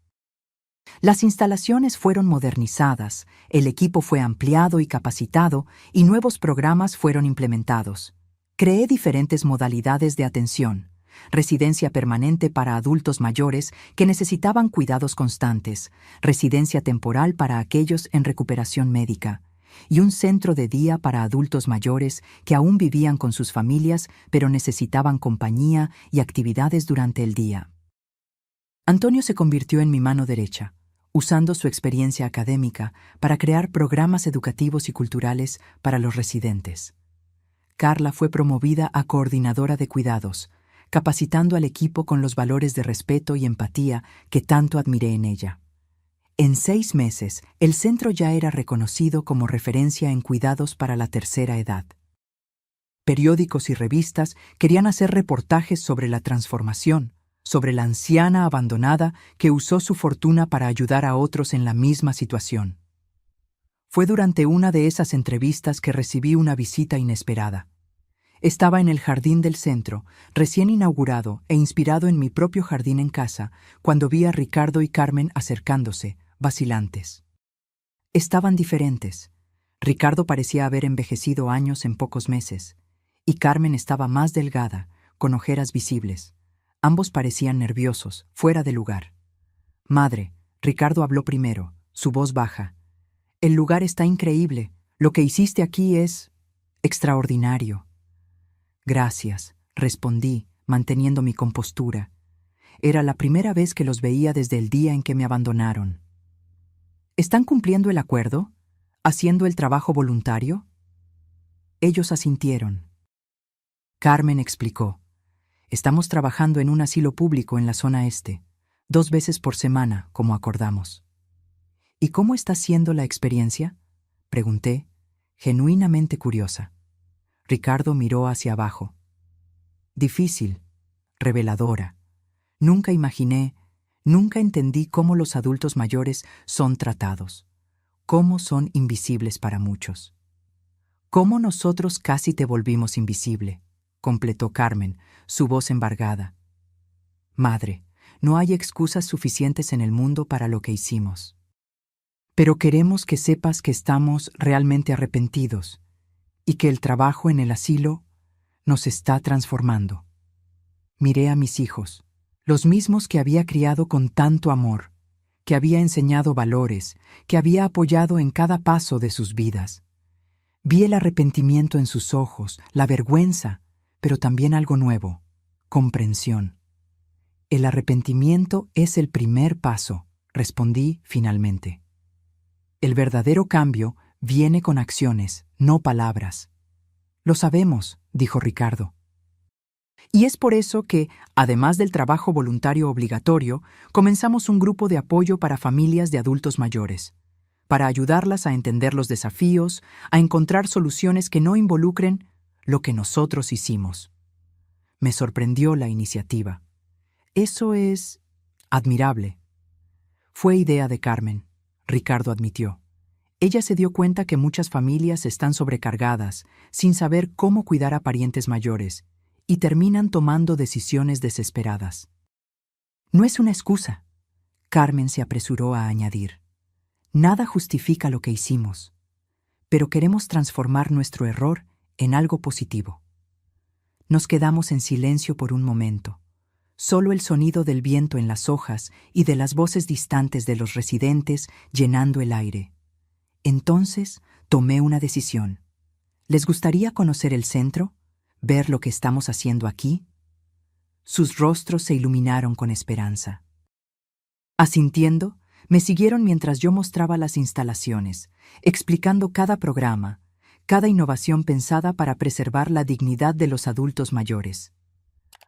Las instalaciones fueron modernizadas, el equipo fue ampliado y capacitado y nuevos programas fueron implementados. Creé diferentes modalidades de atención: residencia permanente para adultos mayores que necesitaban cuidados constantes, residencia temporal para aquellos en recuperación médica, y un centro de día para adultos mayores que aún vivían con sus familias pero necesitaban compañía y actividades durante el día. Antonio se convirtió en mi mano derecha, usando su experiencia académica para crear programas educativos y culturales para los residentes. Carla fue promovida a coordinadora de cuidados, capacitando al equipo con los valores de respeto y empatía que tanto admiré en ella. En 6 meses, el centro ya era reconocido como referencia en cuidados para la tercera edad. Periódicos y revistas querían hacer reportajes sobre la transformación, sobre la anciana abandonada que usó su fortuna para ayudar a otros en la misma situación. Fue durante una de esas entrevistas que recibí una visita inesperada. Estaba en el jardín del centro, recién inaugurado e inspirado en mi propio jardín en casa, cuando vi a Ricardo y Carmen acercándose, vacilantes. Estaban diferentes. Ricardo parecía haber envejecido años en pocos meses, y Carmen estaba más delgada, con ojeras visibles. Ambos parecían nerviosos, fuera de lugar. «Madre», Ricardo habló primero, su voz baja. «El lugar está increíble. Lo que hiciste aquí es extraordinario». «Gracias», respondí, manteniendo mi compostura. Era la primera vez que los veía desde el día en que me abandonaron. «¿Están cumpliendo el acuerdo? ¿Haciendo el trabajo voluntario?» Ellos asintieron. Carmen explicó: «Estamos trabajando en un asilo público en la zona este, 2 veces por semana, como acordamos». «¿Y cómo está siendo la experiencia?», pregunté, genuinamente curiosa. Ricardo miró hacia abajo. «Difícil, reveladora. Nunca entendí cómo los adultos mayores son tratados, cómo son invisibles para muchos. Cómo nosotros casi te volvimos invisible», completó Carmen, su voz embargada. «Madre, no hay excusas suficientes en el mundo para lo que hicimos. Pero queremos que sepas que estamos realmente arrepentidos y que el trabajo en el asilo nos está transformando». Miré a mis hijos, los mismos que había criado con tanto amor, que había enseñado valores, que había apoyado en cada paso de sus vidas. Vi el arrepentimiento en sus ojos, la vergüenza, pero también algo nuevo: comprensión. «El arrepentimiento es el primer paso», respondí finalmente. «El verdadero cambio viene con acciones, no palabras». «Lo sabemos», dijo Ricardo. Y es por eso que, además del trabajo voluntario obligatorio, comenzamos un grupo de apoyo para familias de adultos mayores, para ayudarlas a entender los desafíos, a encontrar soluciones que no involucren lo que nosotros hicimos. Me sorprendió la iniciativa. «Eso es admirable». «Fue idea de Carmen», Ricardo admitió. «Ella se dio cuenta que muchas familias están sobrecargadas, sin saber cómo cuidar a parientes mayores, y terminan tomando decisiones desesperadas». «No es una excusa», Carmen se apresuró a añadir. «Nada justifica lo que hicimos, pero queremos transformar nuestro error en algo positivo». Nos quedamos en silencio por un momento, solo el sonido del viento en las hojas y de las voces distantes de los residentes llenando el aire. Entonces tomé una decisión. «¿Les gustaría conocer el centro? ¿Ver lo que estamos haciendo aquí?». Sus rostros se iluminaron con esperanza. Asintiendo, me siguieron mientras yo mostraba las instalaciones, explicando cada programa, cada innovación pensada para preservar la dignidad de los adultos mayores.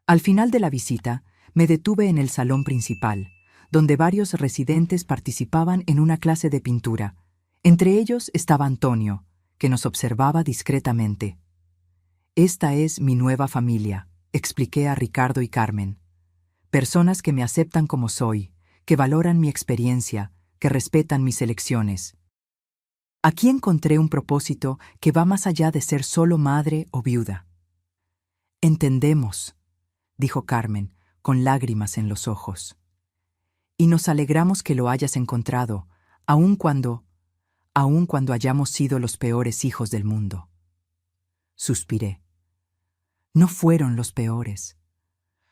Al final de la visita, me detuve en el salón principal, donde varios residentes participaban en una clase de pintura. Entre ellos estaba Antonio, que nos observaba discretamente. «Esta es mi nueva familia», expliqué a Ricardo y Carmen. «Personas que me aceptan como soy, que valoran mi experiencia, que respetan mis elecciones. Aquí encontré un propósito que va más allá de ser solo madre o viuda». «Entendemos», dijo Carmen, con lágrimas en los ojos. Y nos alegramos que lo hayas encontrado, aun cuando hayamos sido los peores hijos del mundo. Suspiré. No fueron los peores.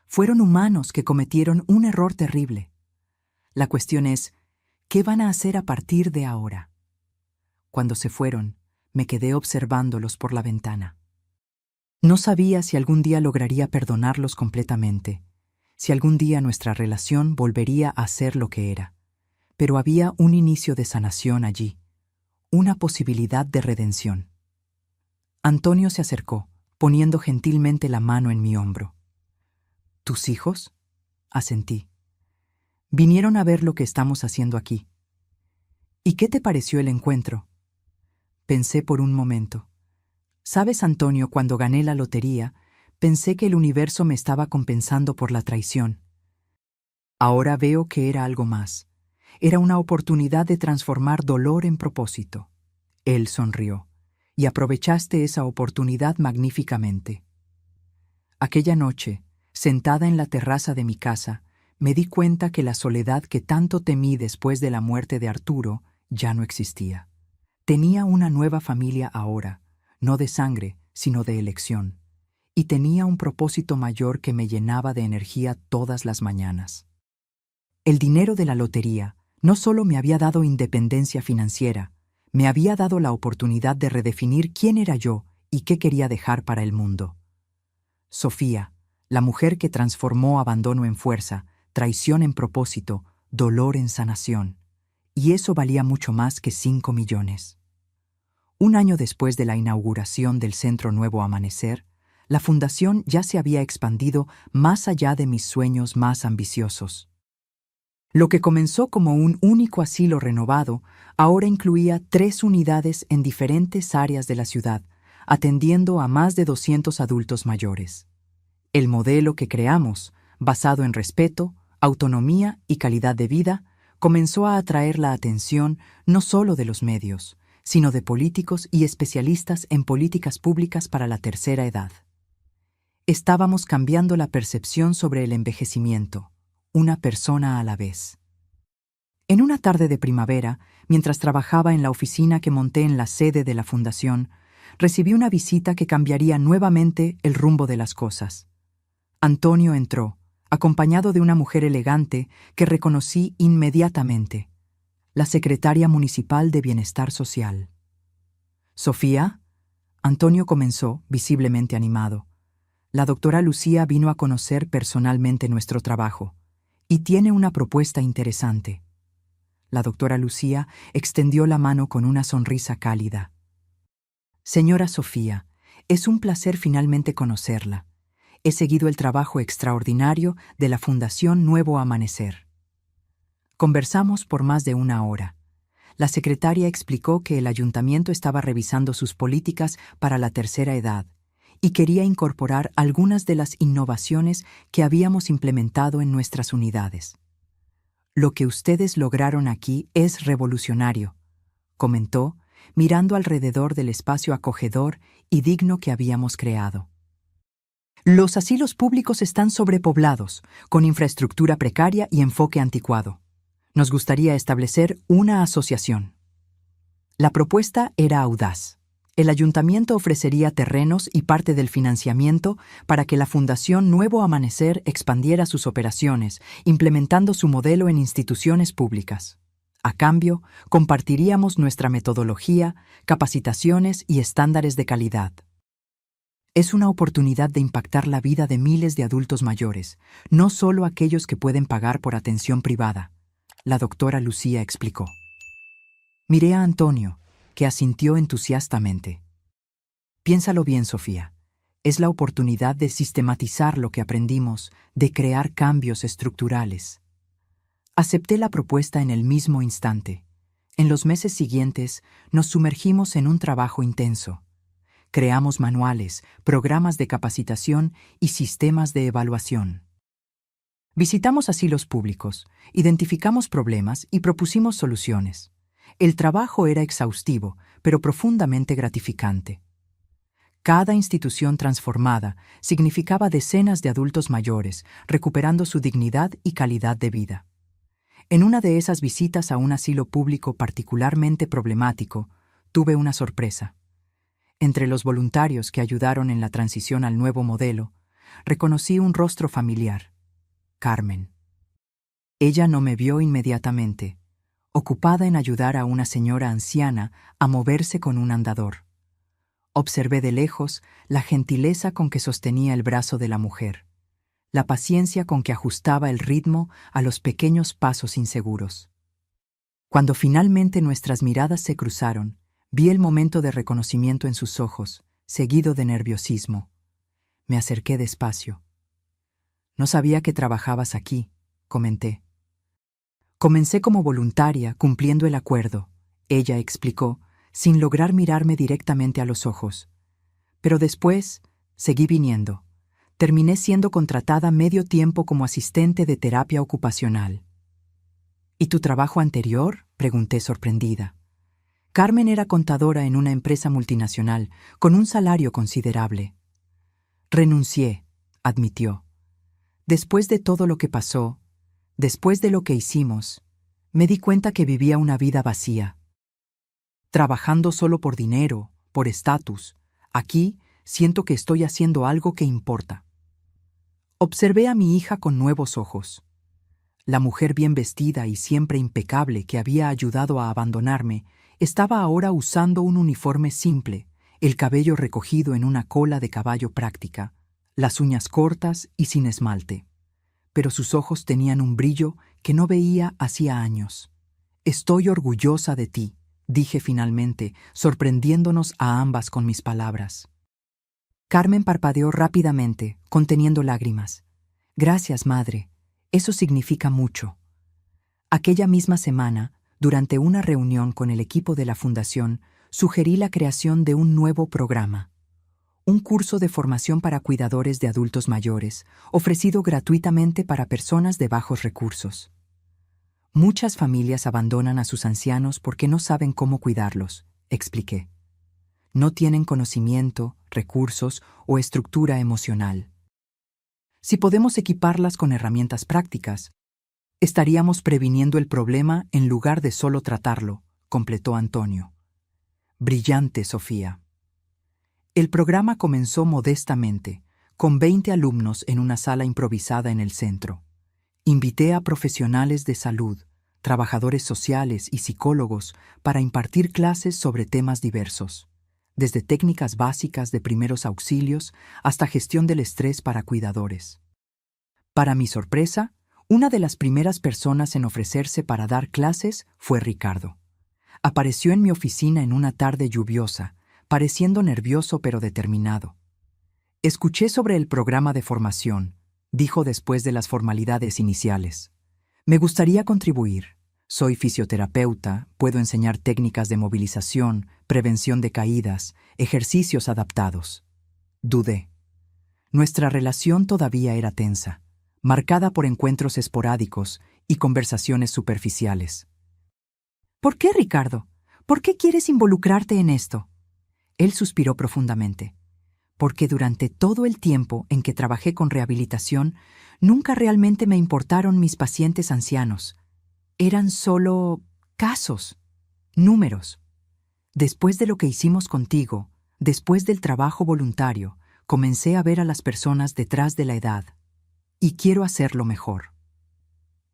Fueron humanos que cometieron un error terrible. La cuestión es, ¿qué van a hacer a partir de ahora? Cuando se fueron, me quedé observándolos por la ventana. No sabía si algún día lograría perdonarlos completamente, si algún día nuestra relación volvería a ser lo que era. Pero había un inicio de sanación allí, una posibilidad de redención. Antonio se acercó, poniendo gentilmente la mano en mi hombro. ¿Tus hijos? Asentí. Vinieron a ver lo que estamos haciendo aquí. ¿Y qué te pareció el encuentro? Pensé por un momento. ¿Sabes, Antonio, cuando gané la lotería, pensé que el universo me estaba compensando por la traición? Ahora veo que era algo más. Era una oportunidad de transformar dolor en propósito. Él sonrió, y aprovechaste esa oportunidad magníficamente. Aquella noche, sentada en la terraza de mi casa, me di cuenta que la soledad que tanto temí después de la muerte de Arturo ya no existía. Tenía una nueva familia ahora, no de sangre, sino de elección, y tenía un propósito mayor que me llenaba de energía todas las mañanas. El dinero de la lotería no solo me había dado independencia financiera, me había dado la oportunidad de redefinir quién era yo y qué quería dejar para el mundo. Sofía, la mujer que transformó abandono en fuerza, traición en propósito, dolor en sanación. Y eso valía mucho más que 5 millones. Un año después de la inauguración del Centro Nuevo Amanecer, la fundación ya se había expandido más allá de mis sueños más ambiciosos. Lo que comenzó como un único asilo renovado, ahora incluía 3 unidades en diferentes áreas de la ciudad, atendiendo a más de 200 adultos mayores. El modelo que creamos, basado en respeto, autonomía y calidad de vida, comenzó a atraer la atención no solo de los medios, sino de políticos y especialistas en políticas públicas para la tercera edad. Estábamos cambiando la percepción sobre el envejecimiento, una persona a la vez. En una tarde de primavera, mientras trabajaba en la oficina que monté en la sede de la fundación, recibí una visita que cambiaría nuevamente el rumbo de las cosas. Antonio entró, acompañado de una mujer elegante que reconocí inmediatamente, la secretaria municipal de Bienestar Social. «Sofía», Antonio comenzó, visiblemente animado. «La doctora Lucía vino a conocer personalmente nuestro trabajo y tiene una propuesta interesante». La doctora Lucía extendió la mano con una sonrisa cálida. «Señora Sofía, es un placer finalmente conocerla. He seguido el trabajo extraordinario de la Fundación Nuevo Amanecer». Conversamos por más de 1 hora. La secretaria explicó que el ayuntamiento estaba revisando sus políticas para la tercera edad y quería incorporar algunas de las innovaciones que habíamos implementado en nuestras unidades. «Lo que ustedes lograron aquí es revolucionario», comentó, mirando alrededor del espacio acogedor y digno que habíamos creado. «Los asilos públicos están sobrepoblados, con infraestructura precaria y enfoque anticuado. Nos gustaría establecer una asociación». La propuesta era audaz. El ayuntamiento ofrecería terrenos y parte del financiamiento para que la Fundación Nuevo Amanecer expandiera sus operaciones, implementando su modelo en instituciones públicas. A cambio, compartiríamos nuestra metodología, capacitaciones y estándares de calidad. Es una oportunidad de impactar la vida de miles de adultos mayores, no solo aquellos que pueden pagar por atención privada, la doctora Lucía explicó. Miré a Antonio, que asintió entusiastamente. «Piénsalo bien, Sofía. Es la oportunidad de sistematizar lo que aprendimos, de crear cambios estructurales». Acepté la propuesta en el mismo instante. En los meses siguientes, nos sumergimos en un trabajo intenso. Creamos manuales, programas de capacitación y sistemas de evaluación. Visitamos asilos públicos, identificamos problemas y propusimos soluciones. El trabajo era exhaustivo, pero profundamente gratificante. Cada institución transformada significaba decenas de adultos mayores recuperando su dignidad y calidad de vida. En una de esas visitas a un asilo público particularmente problemático, tuve una sorpresa. Entre los voluntarios que ayudaron en la transición al nuevo modelo, reconocí un rostro familiar: Carmen. Ella no me vio inmediatamente, ocupada en ayudar a una señora anciana a moverse con un andador. Observé de lejos la gentileza con que sostenía el brazo de la mujer, la paciencia con que ajustaba el ritmo a los pequeños pasos inseguros. Cuando finalmente nuestras miradas se cruzaron, vi el momento de reconocimiento en sus ojos, seguido de nerviosismo. Me acerqué despacio. «No sabía que trabajabas aquí», comenté. «Comencé como voluntaria, cumpliendo el acuerdo», ella explicó, sin lograr mirarme directamente a los ojos. «Pero después, seguí viniendo. Terminé siendo contratada medio tiempo como asistente de terapia ocupacional». «¿Y tu trabajo anterior?», pregunté sorprendida. Carmen era contadora en una empresa multinacional, con un salario considerable. «Renuncié», admitió. «Después de todo lo que pasó, después de lo que hicimos, me di cuenta que vivía una vida vacía. Trabajando solo por dinero, por estatus, aquí siento que estoy haciendo algo que importa». Observé a mi hija con nuevos ojos. La mujer bien vestida y siempre impecable que había ayudado a abandonarme estaba ahora usando un uniforme simple, el cabello recogido en una cola de caballo práctica, las uñas cortas y sin esmalte. Pero sus ojos tenían un brillo que no veía hacía años. «Estoy orgullosa de ti», dije finalmente, sorprendiéndonos a ambas con mis palabras. Carmen parpadeó rápidamente, conteniendo lágrimas. «Gracias, madre. Eso significa mucho». Aquella misma semana, durante una reunión con el equipo de la fundación, sugerí la creación de un nuevo programa. Un curso de formación para cuidadores de adultos mayores, ofrecido gratuitamente para personas de bajos recursos. «Muchas familias abandonan a sus ancianos porque no saben cómo cuidarlos», expliqué. «No tienen conocimiento, recursos o estructura emocional. Si podemos equiparlas con herramientas prácticas, estaríamos previniendo el problema en lugar de solo tratarlo», completó Antonio. «Brillante, Sofía». El programa comenzó modestamente, con 20 alumnos en una sala improvisada en el centro. Invité a profesionales de salud, trabajadores sociales y psicólogos para impartir clases sobre temas diversos, desde técnicas básicas de primeros auxilios hasta gestión del estrés para cuidadores. Para mi sorpresa, una de las primeras personas en ofrecerse para dar clases fue Ricardo. Apareció en mi oficina en una tarde lluviosa, pareciendo nervioso pero determinado. «Escuché sobre el programa de formación», dijo después de las formalidades iniciales. «Me gustaría contribuir. Soy fisioterapeuta, puedo enseñar técnicas de movilización, prevención de caídas, ejercicios adaptados». Dudé. Nuestra relación todavía era tensa, marcada por encuentros esporádicos y conversaciones superficiales. «¿Por qué, Ricardo? ¿Por qué quieres involucrarte en esto?». Él suspiró profundamente. «Porque durante todo el tiempo en que trabajé con rehabilitación, nunca realmente me importaron mis pacientes ancianos. Eran solo casos, números. Después de lo que hicimos contigo, después del trabajo voluntario, comencé a ver a las personas detrás de la edad. Y quiero hacerlo mejor».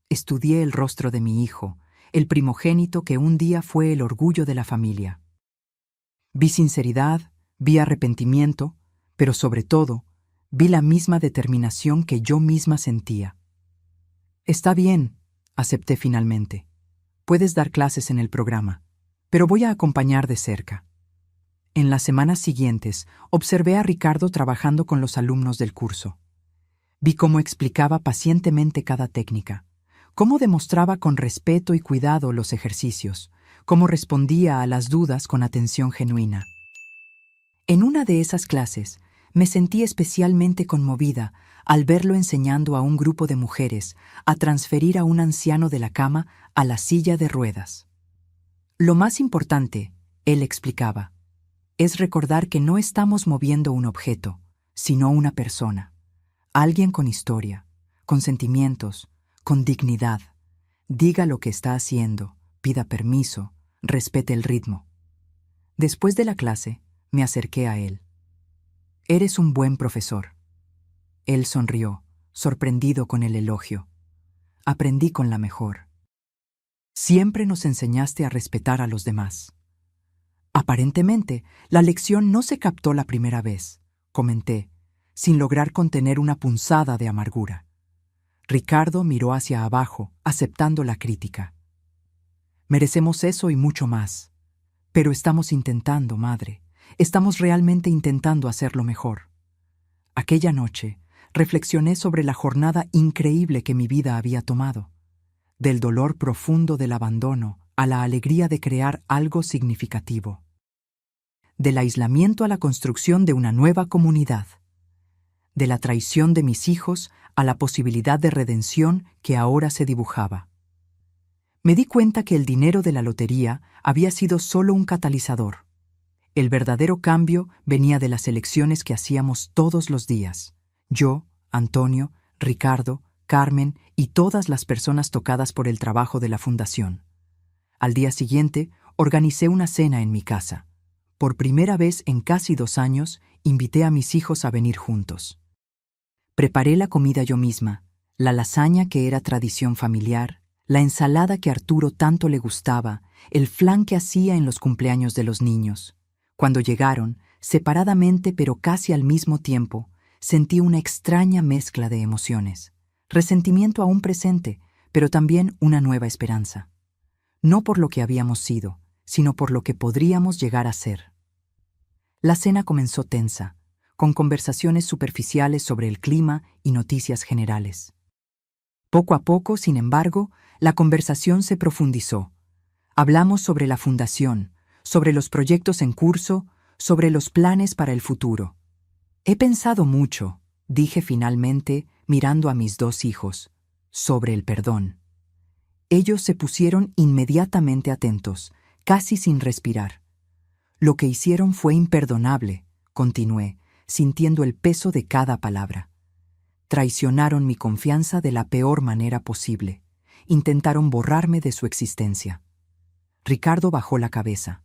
Estudié el rostro de mi hijo, el primogénito que un día fue el orgullo de la familia. Vi sinceridad, vi arrepentimiento, pero sobre todo, vi la misma determinación que yo misma sentía. «Está bien», acepté finalmente. «Puedes dar clases en el programa, pero voy a acompañar de cerca». En las semanas siguientes, observé a Ricardo trabajando con los alumnos del curso. Vi cómo explicaba pacientemente cada técnica, cómo demostraba con respeto y cuidado los ejercicios, cómo respondía a las dudas con atención genuina. En una de esas clases, me sentí especialmente conmovida al verlo enseñando a un grupo de mujeres a transferir a un anciano de la cama a la silla de ruedas. «Lo más importante», él explicaba, «es recordar que no estamos moviendo un objeto, sino una persona, alguien con historia, con sentimientos, con dignidad. Diga lo que está haciendo, pida permiso, respete el ritmo. Después de la clase, me acerqué a él. Eres un buen profesor. Él sonrió, sorprendido con el elogio. Aprendí con la mejor. Siempre nos enseñaste a respetar a los demás. Aparentemente, la lección no se captó la primera vez, comenté, sin lograr contener una punzada de amargura. Ricardo miró hacia abajo, aceptando la crítica. Merecemos eso y mucho más. Pero estamos intentando, madre. Estamos realmente intentando hacerlo mejor. Aquella noche, reflexioné sobre la jornada increíble que mi vida había tomado. Del dolor profundo del abandono a la alegría de crear algo significativo. Del aislamiento a la construcción de una nueva comunidad. De la traición de mis hijos a la posibilidad de redención que ahora se dibujaba. Me di cuenta que el dinero de la lotería había sido solo un catalizador. El verdadero cambio venía de las elecciones que hacíamos todos los días. Yo, Antonio, Ricardo, Carmen y todas las personas tocadas por el trabajo de la fundación. Al día siguiente, organicé una cena en mi casa. Por primera vez en casi 2 años, invité a mis hijos a venir juntos. Preparé la comida yo misma, la lasaña que era tradición familiar, la ensalada que a Arturo tanto le gustaba, el flan que hacía en los cumpleaños de los niños. Cuando llegaron, separadamente pero casi al mismo tiempo, sentí una extraña mezcla de emociones. Resentimiento aún presente, pero también una nueva esperanza. No por lo que habíamos sido, sino por lo que podríamos llegar a ser. La cena comenzó tensa, con conversaciones superficiales sobre el clima y noticias generales. Poco a poco, sin embargo, la conversación se profundizó. Hablamos sobre la fundación, sobre los proyectos en curso, sobre los planes para el futuro. He pensado mucho, dije finalmente, mirando a mis 2 hijos, sobre el perdón. Ellos se pusieron inmediatamente atentos, casi sin respirar. Lo que hicieron fue imperdonable, continué, sintiendo el peso de cada palabra. Traicionaron mi confianza de la peor manera posible. Intentaron borrarme de su existencia. Ricardo bajó la cabeza.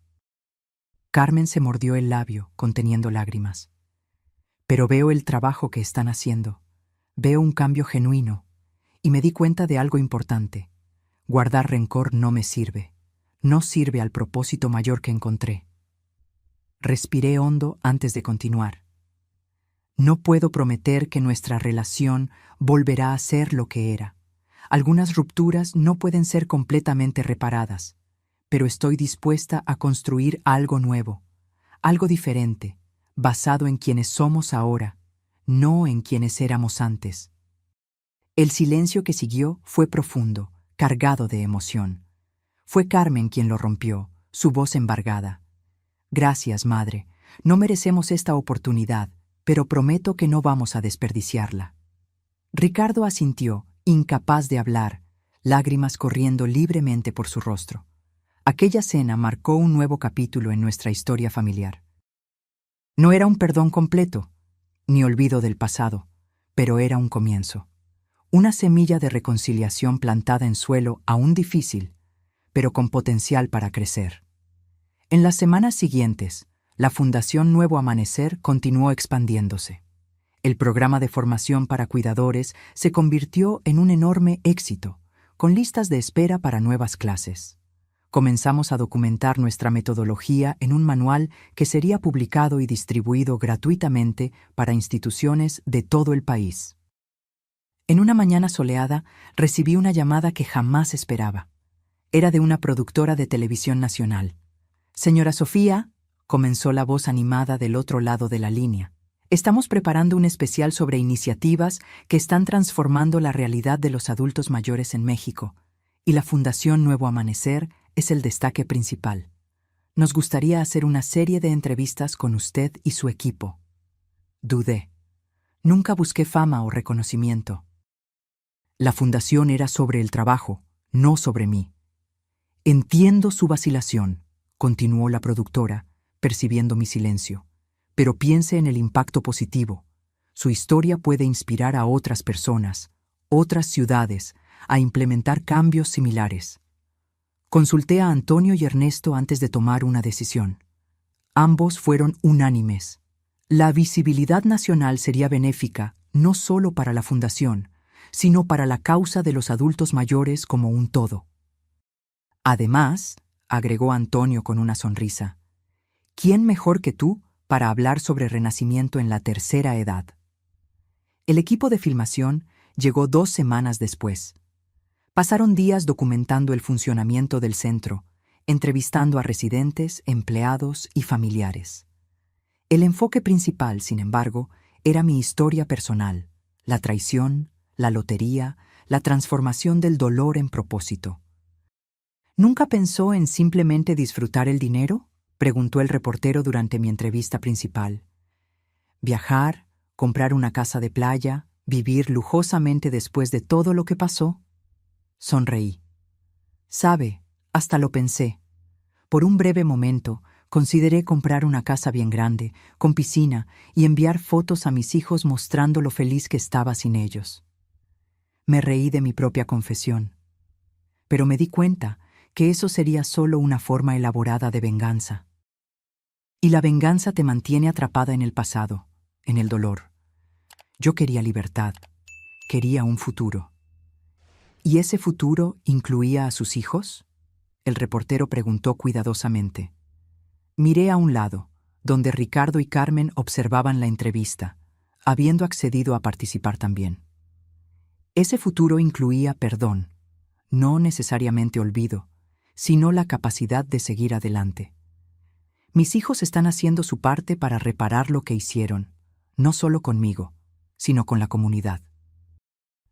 Carmen se mordió el labio, conteniendo lágrimas. Pero veo el trabajo que están haciendo. Veo un cambio genuino. Y me di cuenta de algo importante. Guardar rencor no me sirve. No sirve al propósito mayor que encontré. Respiré hondo antes de continuar. No puedo prometer que nuestra relación volverá a ser lo que era. Algunas rupturas no pueden ser completamente reparadas, pero estoy dispuesta a construir algo nuevo, algo diferente, basado en quienes somos ahora, no en quienes éramos antes. El silencio que siguió fue profundo, cargado de emoción. Fue Carmen quien lo rompió, su voz embargada. Gracias, madre. No merecemos esta oportunidad, pero prometo que no vamos a desperdiciarla. Ricardo asintió, incapaz de hablar, lágrimas corriendo libremente por su rostro. Aquella cena marcó un nuevo capítulo en nuestra historia familiar. No era un perdón completo, ni olvido del pasado, pero era un comienzo. Una semilla de reconciliación plantada en suelo aún difícil, pero con potencial para crecer. En las semanas siguientes, la Fundación Nuevo Amanecer continuó expandiéndose. El programa de formación para cuidadores se convirtió en un enorme éxito, con listas de espera para nuevas clases. Comenzamos a documentar nuestra metodología en un manual que sería publicado y distribuido gratuitamente para instituciones de todo el país. En una mañana soleada, recibí una llamada que jamás esperaba. Era de una productora de televisión nacional. «Señora Sofía», comenzó la voz animada del otro lado de la línea, «estamos preparando un especial sobre iniciativas que están transformando la realidad de los adultos mayores en México, y la Fundación Nuevo Amanecer es el destaque principal. Nos gustaría hacer una serie de entrevistas con usted y su equipo». Dudé. Nunca busqué fama o reconocimiento. La fundación era sobre el trabajo, no sobre mí. «Entiendo su vacilación», continuó la productora, percibiendo mi silencio, «pero piense en el impacto positivo. Su historia puede inspirar a otras personas, otras ciudades, a implementar cambios similares. Consulté a Antonio y Ernesto antes de tomar una decisión. Ambos fueron unánimes. La visibilidad nacional sería benéfica no solo para la fundación, sino para la causa de los adultos mayores como un todo. Además, agregó Antonio con una sonrisa, ¿quién mejor que tú para hablar sobre renacimiento en la tercera edad? El equipo de filmación llegó 2 semanas después. Pasaron días documentando el funcionamiento del centro, entrevistando a residentes, empleados y familiares. El enfoque principal, sin embargo, era mi historia personal, la traición, la lotería, la transformación del dolor en propósito. ¿Nunca pensó en simplemente disfrutar el dinero?, preguntó el reportero durante mi entrevista principal. ¿Viajar, comprar una casa de playa, vivir lujosamente después de todo lo que pasó? Sonreí. Sabe, hasta lo pensé. Por un breve momento, consideré comprar una casa bien grande, con piscina, y enviar fotos a mis hijos mostrando lo feliz que estaba sin ellos. Me reí de mi propia confesión. Pero me di cuenta que eso sería solo una forma elaborada de venganza. Y la venganza te mantiene atrapada en el pasado, en el dolor. Yo quería libertad, quería un futuro. ¿Y ese futuro incluía a sus hijos?, el reportero preguntó cuidadosamente. Miré a un lado, donde Ricardo y Carmen observaban la entrevista, habiendo accedido a participar también. Ese futuro incluía perdón, no necesariamente olvido, sino la capacidad de seguir adelante. Mis hijos están haciendo su parte para reparar lo que hicieron, no solo conmigo, sino con la comunidad.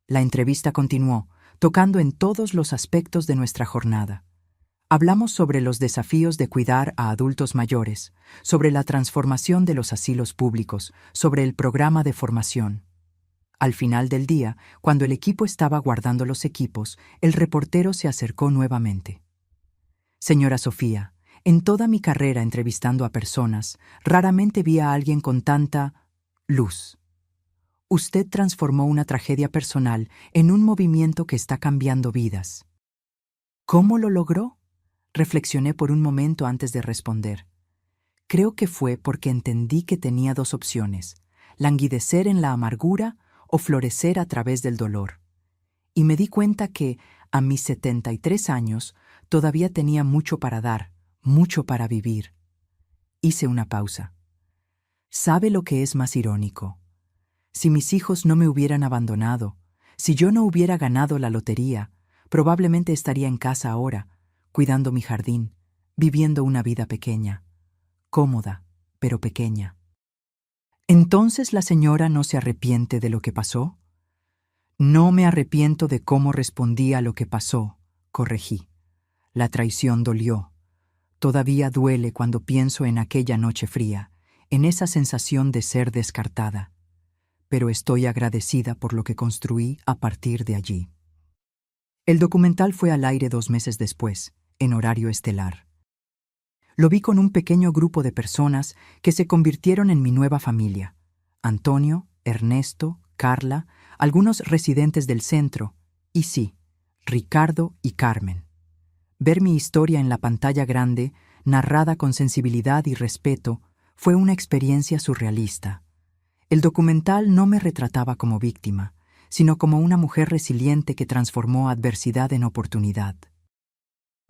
La entrevista continuó, tocando en todos los aspectos de nuestra jornada. Hablamos sobre los desafíos de cuidar a adultos mayores, sobre la transformación de los asilos públicos, sobre el programa de formación. Al final del día, cuando el equipo estaba guardando los equipos, el reportero se acercó nuevamente. Señora Sofía, en toda mi carrera entrevistando a personas, raramente vi a alguien con tanta luz. Usted transformó una tragedia personal en un movimiento que está cambiando vidas. ¿Cómo lo logró? Reflexioné por un momento antes de responder. Creo que fue porque entendí que tenía 2 opciones, languidecer en la amargura o florecer a través del dolor. Y me di cuenta que, a mis 73 años, todavía tenía mucho para dar, mucho para vivir. Hice una pausa. ¿Sabe lo que es más irónico? Si mis hijos no me hubieran abandonado, si yo no hubiera ganado la lotería, probablemente estaría en casa ahora, cuidando mi jardín, viviendo una vida pequeña, cómoda, pero pequeña. ¿Entonces la señora no se arrepiente de lo que pasó? No me arrepiento de cómo respondí a lo que pasó, corregí. La traición dolió. Todavía duele cuando pienso en aquella noche fría, en esa sensación de ser descartada. Pero estoy agradecida por lo que construí a partir de allí. El documental fue al aire 2 meses después, en horario estelar. Lo vi con un pequeño grupo de personas que se convirtieron en mi nueva familia. Antonio, Ernesto, Carla, algunos residentes del centro, y sí, Ricardo y Carmen. Ver mi historia en la pantalla grande, narrada con sensibilidad y respeto, fue una experiencia surrealista. El documental no me retrataba como víctima, sino como una mujer resiliente que transformó adversidad en oportunidad.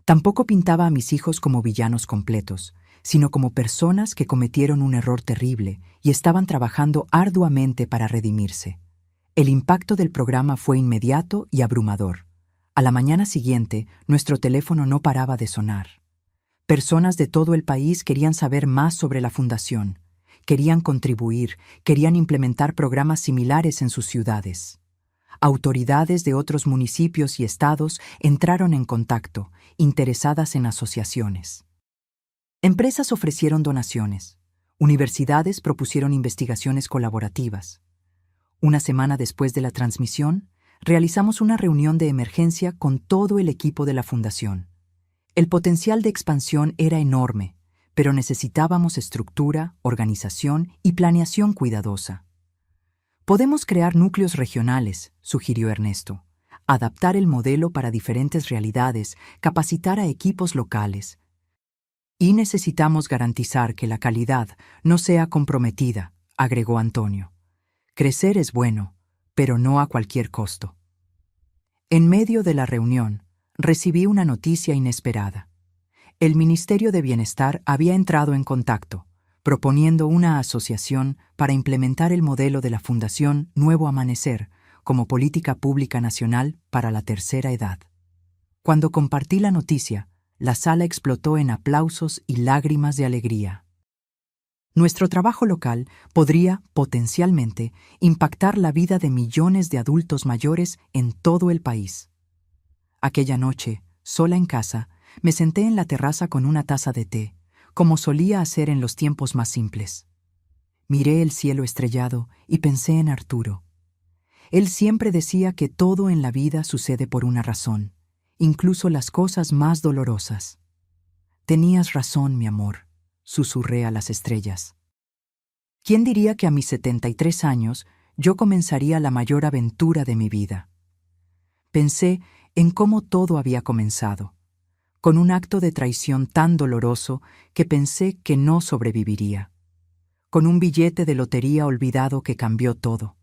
Tampoco pintaba a mis hijos como villanos completos, sino como personas que cometieron un error terrible y estaban trabajando arduamente para redimirse. El impacto del programa fue inmediato y abrumador. A la mañana siguiente, nuestro teléfono no paraba de sonar. Personas de todo el país querían saber más sobre la fundación, querían contribuir, querían implementar programas similares en sus ciudades. Autoridades de otros municipios y estados entraron en contacto, interesadas en asociaciones. Empresas ofrecieron donaciones. Universidades propusieron investigaciones colaborativas. Una semana después de la transmisión, realizamos una reunión de emergencia con todo el equipo de la fundación. El potencial de expansión era enorme, pero necesitábamos estructura, organización y planeación cuidadosa. Podemos crear núcleos regionales, sugirió Ernesto. adaptar el modelo para diferentes realidades, capacitar a equipos locales. Y necesitamos garantizar que la calidad no sea comprometida, agregó Antonio. Crecer es bueno, pero no a cualquier costo. En medio de la reunión, recibí una noticia inesperada. El Ministerio de Bienestar había entrado en contacto, proponiendo una asociación para implementar el modelo de la Fundación Nuevo Amanecer como política pública nacional para la tercera edad. Cuando compartí la noticia, la sala explotó en aplausos y lágrimas de alegría. Nuestro trabajo local podría, potencialmente, impactar la vida de millones de adultos mayores en todo el país. Aquella noche, sola en casa, me senté en la terraza con una taza de té, como solía hacer en los tiempos más simples. Miré el cielo estrellado y pensé en Arturo. Él siempre decía que todo en la vida sucede por una razón, incluso las cosas más dolorosas. Tenías razón, mi amor, susurré a las estrellas. ¿Quién diría que a mis 73 años yo comenzaría la mayor aventura de mi vida? Pensé en cómo todo había comenzado, con un acto de traición tan doloroso que pensé que no sobreviviría, con un billete de lotería olvidado que cambió todo,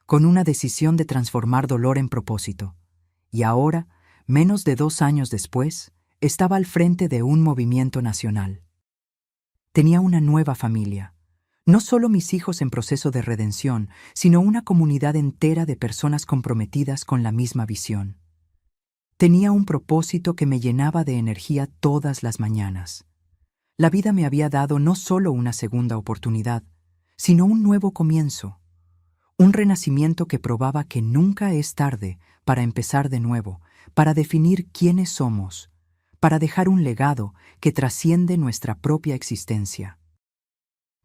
con una decisión de transformar dolor en propósito, y ahora, menos de 2 años después, estaba al frente de un movimiento nacional. Tenía una nueva familia, no solo mis hijos en proceso de redención, sino una comunidad entera de personas comprometidas con la misma visión. Tenía un propósito que me llenaba de energía todas las mañanas. La vida me había dado no solo una segunda oportunidad, sino un nuevo comienzo, un renacimiento que probaba que nunca es tarde para empezar de nuevo, para definir quiénes somos, para dejar un legado que trasciende nuestra propia existencia.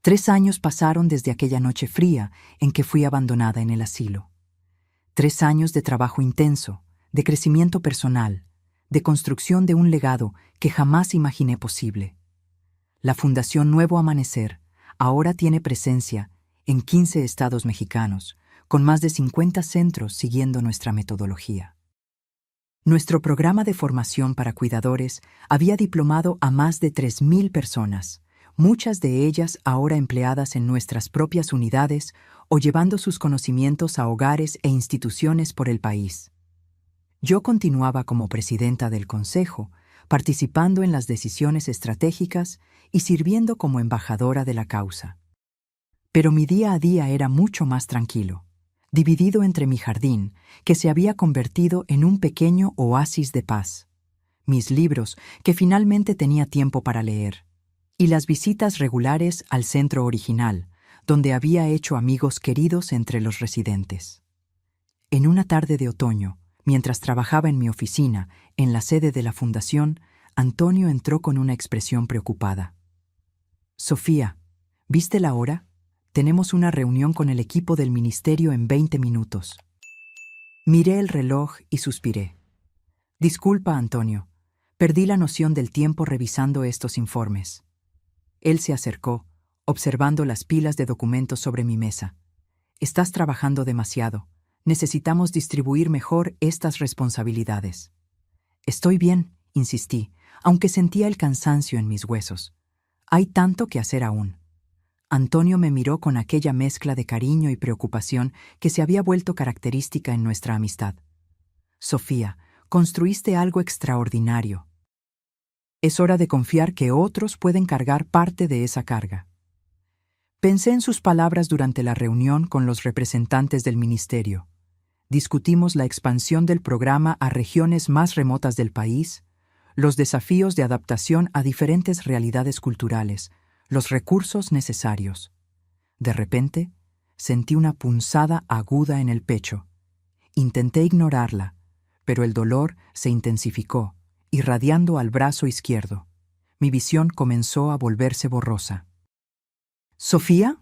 3 años pasaron desde aquella noche fría en que fui abandonada en el asilo. 3 años de trabajo intenso, de crecimiento personal, de construcción de un legado que jamás imaginé posible. La Fundación Nuevo Amanecer ahora tiene presencia en 15 estados mexicanos, con más de 50 centros siguiendo nuestra metodología. Nuestro programa de formación para cuidadores había diplomado a más de 3,000 personas, muchas de ellas ahora empleadas en nuestras propias unidades o llevando sus conocimientos a hogares e instituciones por el país. Yo continuaba como presidenta del consejo, participando en las decisiones estratégicas y sirviendo como embajadora de la causa. Pero mi día a día era mucho más tranquilo, dividido entre mi jardín, que se había convertido en un pequeño oasis de paz, mis libros, que finalmente tenía tiempo para leer, y las visitas regulares al centro original, donde había hecho amigos queridos entre los residentes. En una tarde de otoño, mientras trabajaba en mi oficina, en la sede de la Fundación, Antonio entró con una expresión preocupada. «Sofía, ¿viste la hora? Tenemos una reunión con el equipo del ministerio en 20 minutos». Miré el reloj y suspiré. «Disculpa, Antonio, perdí la noción del tiempo revisando estos informes». Él se acercó, observando las pilas de documentos sobre mi mesa. «Estás trabajando demasiado. Necesitamos distribuir mejor estas responsabilidades». «Estoy bien», insistí, aunque sentía el cansancio en mis huesos. «Hay tanto que hacer aún». Antonio me miró con aquella mezcla de cariño y preocupación que se había vuelto característica en nuestra amistad. «Sofía, construiste algo extraordinario. Es hora de confiar que otros pueden cargar parte de esa carga». Pensé en sus palabras durante la reunión con los representantes del ministerio. Discutimos la expansión del programa a regiones más remotas del país, los desafíos de adaptación a diferentes realidades culturales, los recursos necesarios. De repente, sentí una punzada aguda en el pecho. Intenté ignorarla, pero el dolor se intensificó, irradiando al brazo izquierdo. Mi visión comenzó a volverse borrosa. «¿Sofía?»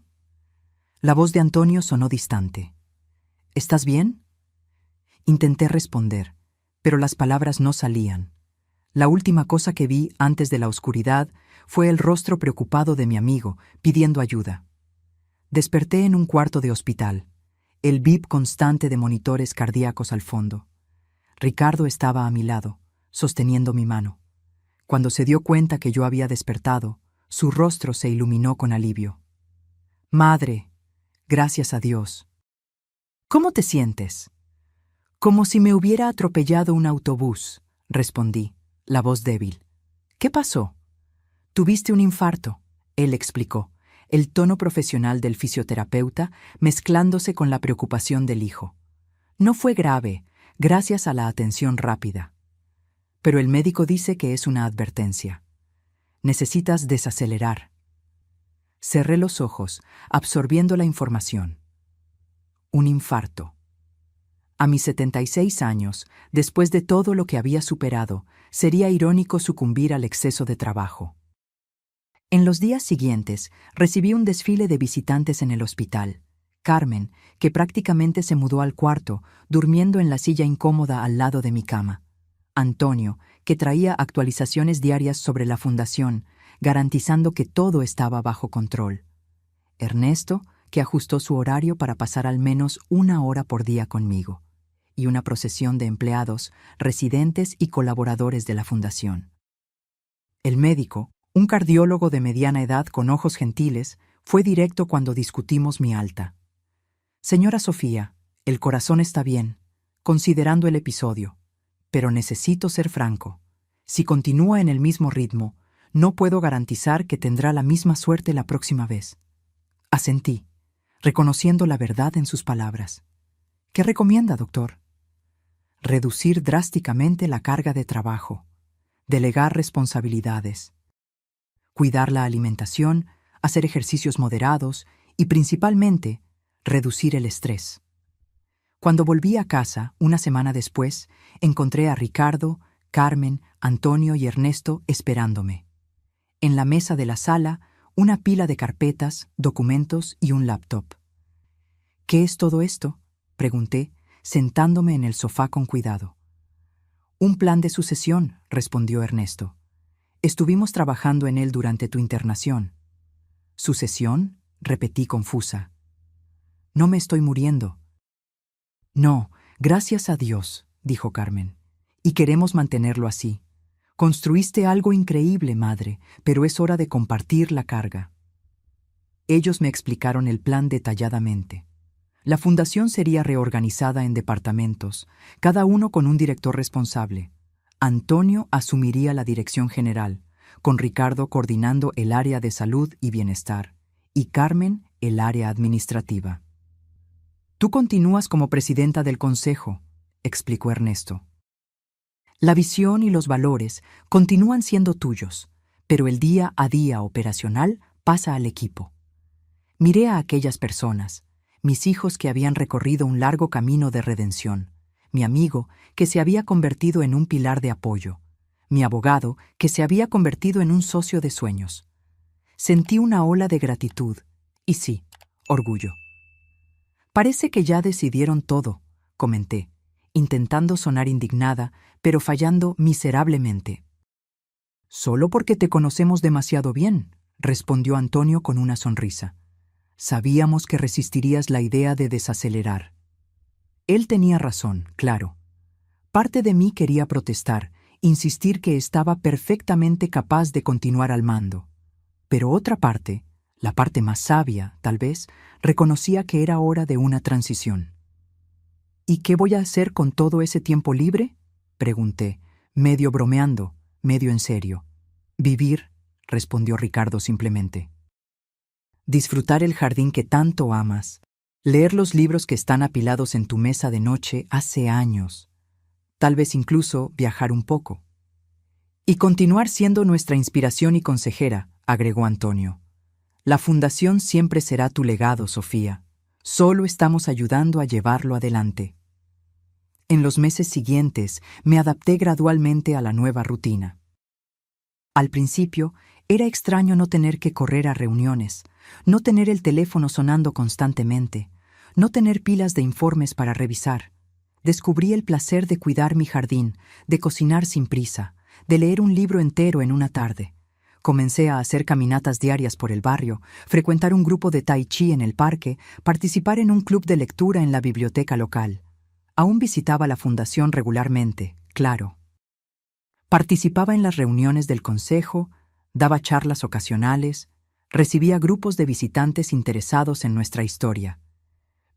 La voz de Antonio sonó distante. «¿Estás bien?» Intenté responder, pero las palabras no salían. La última cosa que vi antes de la oscuridad fue el rostro preocupado de mi amigo, pidiendo ayuda. Desperté en un cuarto de hospital, el bip constante de monitores cardíacos al fondo. Ricardo estaba a mi lado, sosteniendo mi mano. Cuando se dio cuenta que yo había despertado, su rostro se iluminó con alivio. «Madre, gracias a Dios». «¿Cómo te sientes?» «Como si me hubiera atropellado un autobús», respondí, la voz débil. «¿Qué pasó?» «Tuviste un infarto», él explicó, el tono profesional del fisioterapeuta mezclándose con la preocupación del hijo. «No fue grave, gracias a la atención rápida. Pero el médico dice que es una advertencia. Necesitas desacelerar». Cerré los ojos, absorbiendo la información. Un infarto. A mis 76 años, después de todo lo que había superado, sería irónico sucumbir al exceso de trabajo. En los días siguientes, recibí un desfile de visitantes en el hospital. Carmen, que prácticamente se mudó al cuarto, durmiendo en la silla incómoda al lado de mi cama. Antonio, que traía actualizaciones diarias sobre la fundación, garantizando que todo estaba bajo control. Ernesto, que ajustó su horario para pasar al menos 1 hora por día conmigo. Y una procesión de empleados, residentes y colaboradores de la fundación. El médico, un cardiólogo de mediana edad con ojos gentiles, fue directo cuando discutimos mi alta. «Señora Sofía, el corazón está bien, considerando el episodio, pero necesito ser franco. Si continúa en el mismo ritmo, no puedo garantizar que tendrá la misma suerte la próxima vez». Asentí, reconociendo la verdad en sus palabras. «¿Qué recomienda, doctor?» «Reducir drásticamente la carga de trabajo, delegar responsabilidades, cuidar la alimentación, hacer ejercicios moderados y, principalmente, reducir el estrés». Cuando volví a casa, una semana después, encontré a Ricardo, Carmen, Antonio y Ernesto esperándome. En la mesa de la sala, una pila de carpetas, documentos y un laptop. «¿Qué es todo esto?», pregunté, sentándome en el sofá con cuidado. «Un plan de sucesión», respondió Ernesto. «Estuvimos trabajando en él durante tu internación». «¿Sucesión?», repetí confusa. «No me estoy muriendo». «No, gracias a Dios», dijo Carmen. «Y queremos mantenerlo así. Construiste algo increíble, madre, pero es hora de compartir la carga». Ellos me explicaron el plan detalladamente. La fundación sería reorganizada en departamentos, cada uno con un director responsable. Antonio asumiría la dirección general, con Ricardo coordinando el área de salud y bienestar, y Carmen el área administrativa. «Tú continúas como presidenta del consejo», explicó Ernesto. «La visión y los valores continúan siendo tuyos, pero el día a día operacional pasa al equipo». Miré a aquellas personas, mis hijos que habían recorrido un largo camino de redención, mi amigo que se había convertido en un pilar de apoyo, mi abogado que se había convertido en un socio de sueños. Sentí una ola de gratitud y sí, orgullo. «Parece que ya decidieron todo», comenté, intentando sonar indignada, pero fallando miserablemente. «Solo porque te conocemos demasiado bien», respondió Antonio con una sonrisa. «Sabíamos que resistirías la idea de desacelerar». Él tenía razón, claro. Parte de mí quería protestar, insistir que estaba perfectamente capaz de continuar al mando. Pero otra parte, la parte más sabia, tal vez, reconocía que era hora de una transición. «¿Y qué voy a hacer con todo ese tiempo libre?», pregunté, medio bromeando, medio en serio. «Vivir», respondió Ricardo simplemente. «Disfrutar el jardín que tanto amas, leer los libros que están apilados en tu mesa de noche hace años, tal vez incluso viajar un poco. Y continuar siendo nuestra inspiración y consejera», agregó Antonio. «La fundación siempre será tu legado, Sofía. Solo estamos ayudando a llevarlo adelante». En los meses siguientes me adapté gradualmente a la nueva rutina. Al principio, era extraño no tener que correr a reuniones, no tener el teléfono sonando constantemente, no tener pilas de informes para revisar. Descubrí el placer de cuidar mi jardín, de cocinar sin prisa, de leer un libro entero en una tarde. Comencé a hacer caminatas diarias por el barrio, frecuentar un grupo de tai chi en el parque, participar en un club de lectura en la biblioteca local. Aún visitaba la fundación regularmente, claro. Participaba en las reuniones del consejo, daba charlas ocasionales, recibía grupos de visitantes interesados en nuestra historia.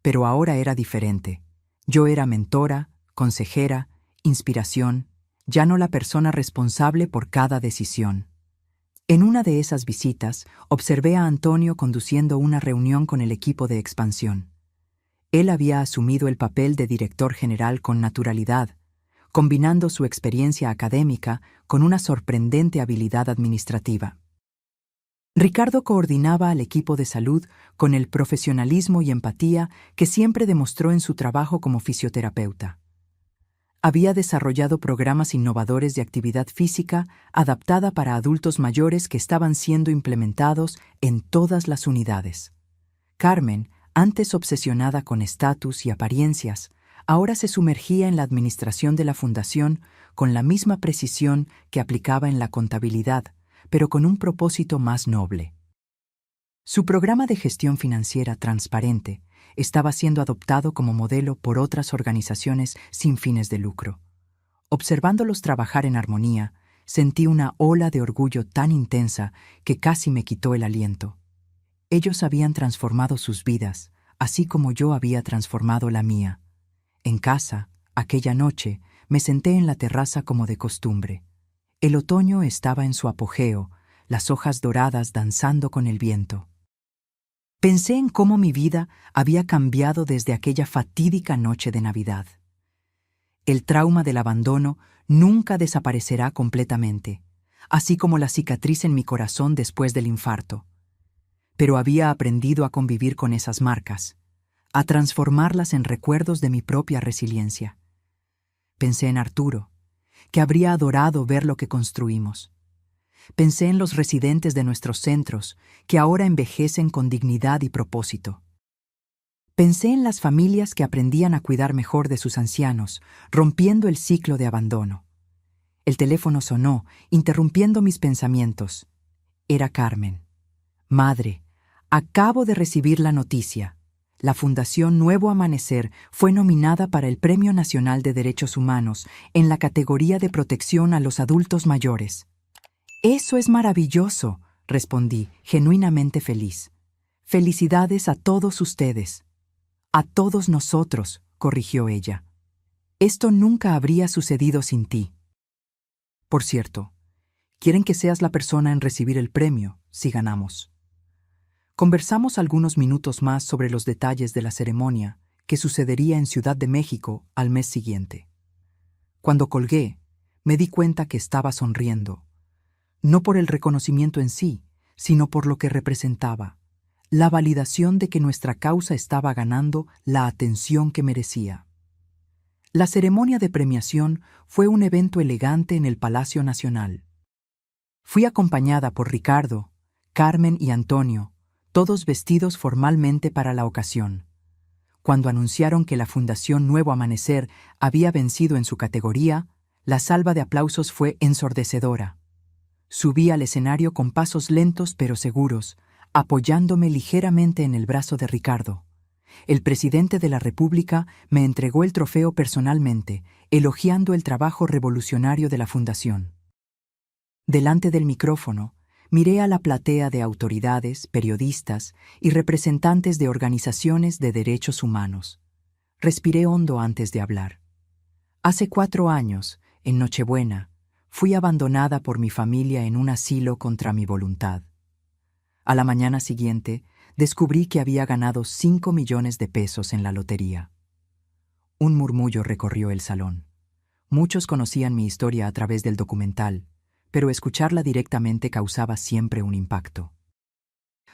Pero ahora era diferente. Yo era mentora, consejera, inspiración, ya no la persona responsable por cada decisión. En una de esas visitas, observé a Antonio conduciendo una reunión con el equipo de expansión. Él había asumido el papel de director general con naturalidad, combinando su experiencia académica con una sorprendente habilidad administrativa. Ricardo coordinaba al equipo de salud con el profesionalismo y empatía que siempre demostró en su trabajo como fisioterapeuta. Había desarrollado programas innovadores de actividad física adaptada para adultos mayores que estaban siendo implementados en todas las unidades. Carmen, antes obsesionada con estatus y apariencias, ahora se sumergía en la administración de la fundación con la misma precisión que aplicaba en la contabilidad, pero con un propósito más noble. Su programa de gestión financiera transparente estaba siendo adoptado como modelo por otras organizaciones sin fines de lucro. Observándolos trabajar en armonía, sentí una ola de orgullo tan intensa que casi me quitó el aliento. Ellos habían transformado sus vidas, así como yo había transformado la mía. En casa, aquella noche, me senté en la terraza como de costumbre. El otoño estaba en su apogeo, las hojas doradas danzando con el viento. Pensé en cómo mi vida había cambiado desde aquella fatídica noche de Navidad. El trauma del abandono nunca desaparecerá completamente, así como la cicatriz en mi corazón después del infarto. Pero había aprendido a convivir con esas marcas, a transformarlas en recuerdos de mi propia resiliencia. Pensé en Arturo, que habría adorado ver lo que construimos. Pensé en los residentes de nuestros centros, que ahora envejecen con dignidad y propósito. Pensé en las familias que aprendían a cuidar mejor de sus ancianos, rompiendo el ciclo de abandono. El teléfono sonó, interrumpiendo mis pensamientos. Era Carmen. Madre, acabo de recibir la noticia. La Fundación Nuevo Amanecer fue nominada para el Premio Nacional de Derechos Humanos en la categoría de protección a los adultos mayores. «Eso es maravilloso», respondí, genuinamente feliz. «Felicidades a todos ustedes». «A todos nosotros», corrigió ella. «Esto nunca habría sucedido sin ti». «Por cierto, quieren que seas la persona en recibir el premio, si ganamos». Conversamos algunos minutos más sobre los detalles de la ceremonia que sucedería en Ciudad de México al mes siguiente. Cuando colgué, me di cuenta que estaba sonriendo, no por el reconocimiento en sí, sino por lo que representaba, la validación de que nuestra causa estaba ganando la atención que merecía. La ceremonia de premiación fue un evento elegante en el Palacio Nacional. Fui acompañada por Ricardo, Carmen y Antonio, todos vestidos formalmente para la ocasión. Cuando anunciaron que la Fundación Nuevo Amanecer había vencido en su categoría, la salva de aplausos fue ensordecedora. Subí al escenario con pasos lentos pero seguros, apoyándome ligeramente en el brazo de Ricardo. El presidente de la República me entregó el trofeo personalmente, elogiando el trabajo revolucionario de la Fundación. Delante del micrófono, miré a la platea de autoridades, periodistas y representantes de organizaciones de derechos humanos. Respiré hondo antes de hablar. Hace 4 años, en Nochebuena, fui abandonada por mi familia en un asilo contra mi voluntad. A la mañana siguiente, descubrí que había ganado 5 millones de pesos en la lotería. Un murmullo recorrió el salón. Muchos conocían mi historia a través del documental, pero escucharla directamente causaba siempre un impacto.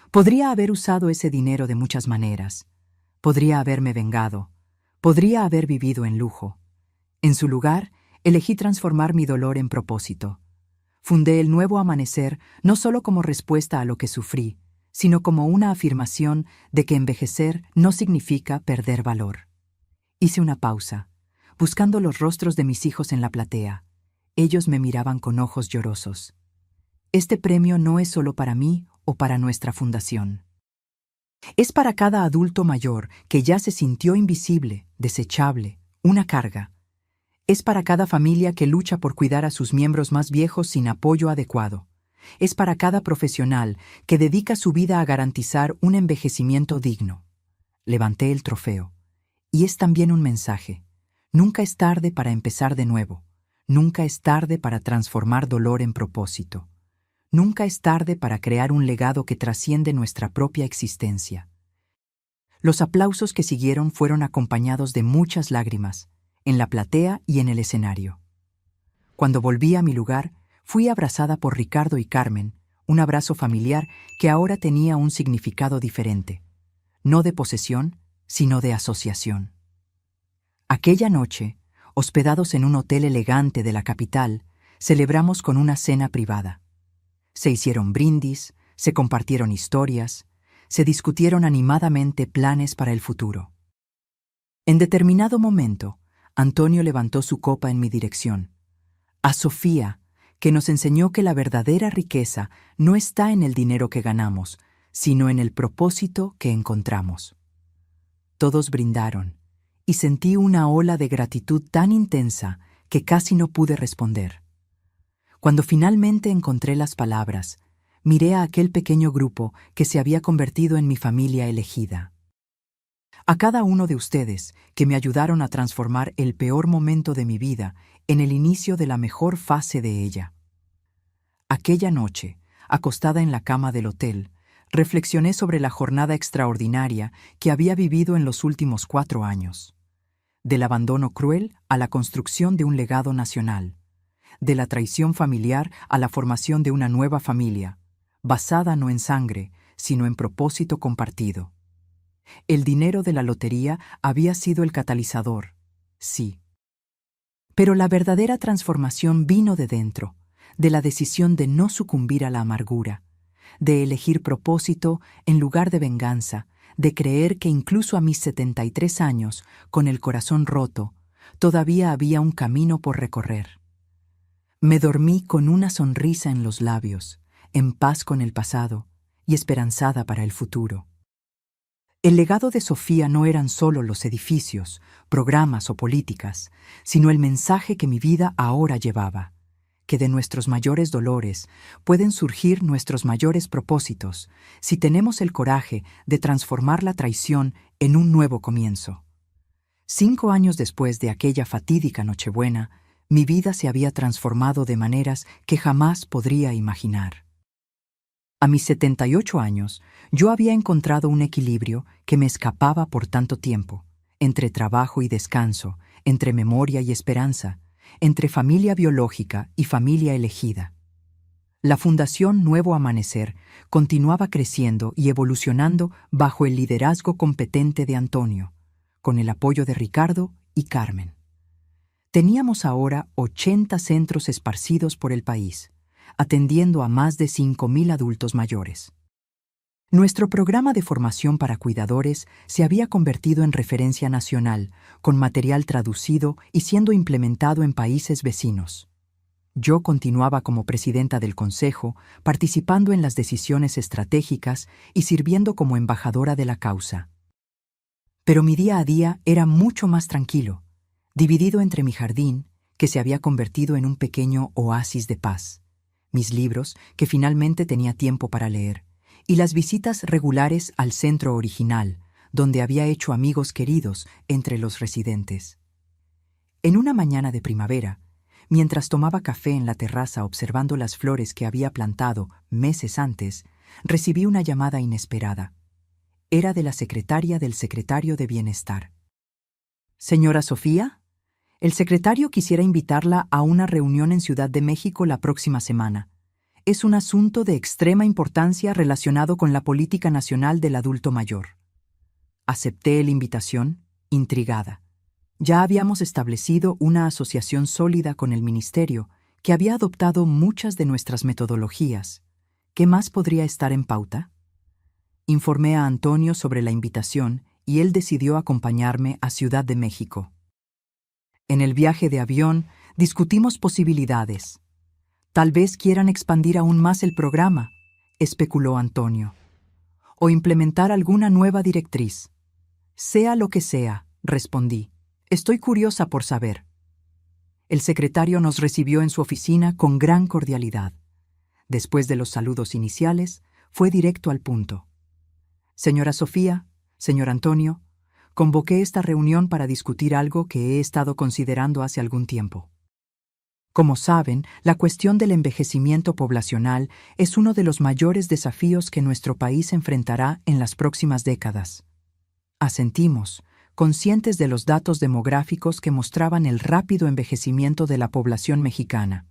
Podría haber usado ese dinero de muchas maneras. Podría haberme vengado. Podría haber vivido en lujo. En su lugar, elegí transformar mi dolor en propósito. Fundé el Nuevo Amanecer no solo como respuesta a lo que sufrí, sino como una afirmación de que envejecer no significa perder valor. Hice una pausa, buscando los rostros de mis hijos en la platea. Ellos me miraban con ojos llorosos. Este premio no es solo para mí o para nuestra fundación. Es para cada adulto mayor que ya se sintió invisible, desechable una carga. Es para cada familia que lucha por cuidar a sus miembros más viejos sin apoyo adecuado. Es para cada profesional que dedica su vida a garantizar un envejecimiento digno. Levanté el trofeo. Y es también un mensaje. Nunca es tarde para empezar de nuevo. Nunca es tarde para transformar dolor en propósito. Nunca es tarde para crear un legado que trasciende nuestra propia existencia. Los aplausos que siguieron fueron acompañados de muchas lágrimas, en la platea y en el escenario. Cuando volví a mi lugar, fui abrazada por Ricardo y Carmen, un abrazo familiar que ahora tenía un significado diferente, no de posesión, sino de asociación. Aquella noche, hospedados en un hotel elegante de la capital, celebramos con una cena privada. Se hicieron brindis, se compartieron historias, se discutieron animadamente planes para el futuro. En determinado momento, Antonio levantó su copa en mi dirección. A Sofía, que nos enseñó que la verdadera riqueza no está en el dinero que ganamos, sino en el propósito que encontramos. Todos brindaron, y sentí una ola de gratitud tan intensa que casi no pude responder. Cuando finalmente encontré las palabras, miré a aquel pequeño grupo que se había convertido en mi familia elegida. A cada uno de ustedes que me ayudaron a transformar el peor momento de mi vida en el inicio de la mejor fase de ella. Aquella noche, acostada en la cama del hotel, reflexioné sobre la jornada extraordinaria que había vivido en los últimos 4 años. Del abandono cruel a la construcción de un legado nacional. De la traición familiar a la formación de una nueva familia, basada no en sangre, sino en propósito compartido. El dinero de la lotería había sido el catalizador, sí. Pero la verdadera transformación vino de dentro, de la decisión de no sucumbir a la amargura, de elegir propósito en lugar de venganza, de creer que incluso a mis 73 años, con el corazón roto, todavía había un camino por recorrer. Me dormí con una sonrisa en los labios, en paz con el pasado y esperanzada para el futuro. El legado de Sofía no eran solo los edificios, programas o políticas, sino el mensaje que mi vida ahora llevaba, que de nuestros mayores dolores pueden surgir nuestros mayores propósitos si tenemos el coraje de transformar la traición en un nuevo comienzo. 5 años después de aquella fatídica Nochebuena, mi vida se había transformado de maneras que jamás podría imaginar. A mis 78 años, yo había encontrado un equilibrio que me escapaba por tanto tiempo, entre trabajo y descanso, entre memoria y esperanza, entre familia biológica y familia elegida. La Fundación Nuevo Amanecer continuaba creciendo y evolucionando bajo el liderazgo competente de Antonio, con el apoyo de Ricardo y Carmen. Teníamos ahora 80 centros esparcidos por el país, atendiendo a más de 5,000 adultos mayores. Nuestro programa de formación para cuidadores se había convertido en referencia nacional, con material traducido y siendo implementado en países vecinos. Yo continuaba como presidenta del consejo, participando en las decisiones estratégicas y sirviendo como embajadora de la causa. Pero mi día a día era mucho más tranquilo, dividido entre mi jardín, que se había convertido en un pequeño oasis de paz, mis libros, que finalmente tenía tiempo para leer, y las visitas regulares al centro original, donde había hecho amigos queridos entre los residentes. En una mañana de primavera, mientras tomaba café en la terraza observando las flores que había plantado meses antes, recibí una llamada inesperada. Era de la secretaria del secretario de Bienestar. «Señora Sofía, el secretario quisiera invitarla a una reunión en Ciudad de México la próxima semana. Es un asunto de extrema importancia relacionado con la política nacional del adulto mayor». Acepté la invitación, intrigada. Ya habíamos establecido una asociación sólida con el ministerio, que había adoptado muchas de nuestras metodologías. ¿Qué más podría estar en pauta? Informé a Antonio sobre la invitación y él decidió acompañarme a Ciudad de México. En el viaje de avión discutimos posibilidades. Tal vez quieran expandir aún más el programa, especuló Antonio, o implementar alguna nueva directriz. Sea lo que sea, respondí, Estoy curiosa por saber. El secretario nos recibió en su oficina con gran cordialidad. Después de los saludos iniciales, fue directo al punto. Señora Sofía, señor Antonio, convoqué esta reunión para discutir algo que he estado considerando hace algún tiempo. Como saben, la cuestión del envejecimiento poblacional es uno de los mayores desafíos que nuestro país enfrentará en las próximas décadas. Asentimos, conscientes de los datos demográficos que mostraban el rápido envejecimiento de la población mexicana.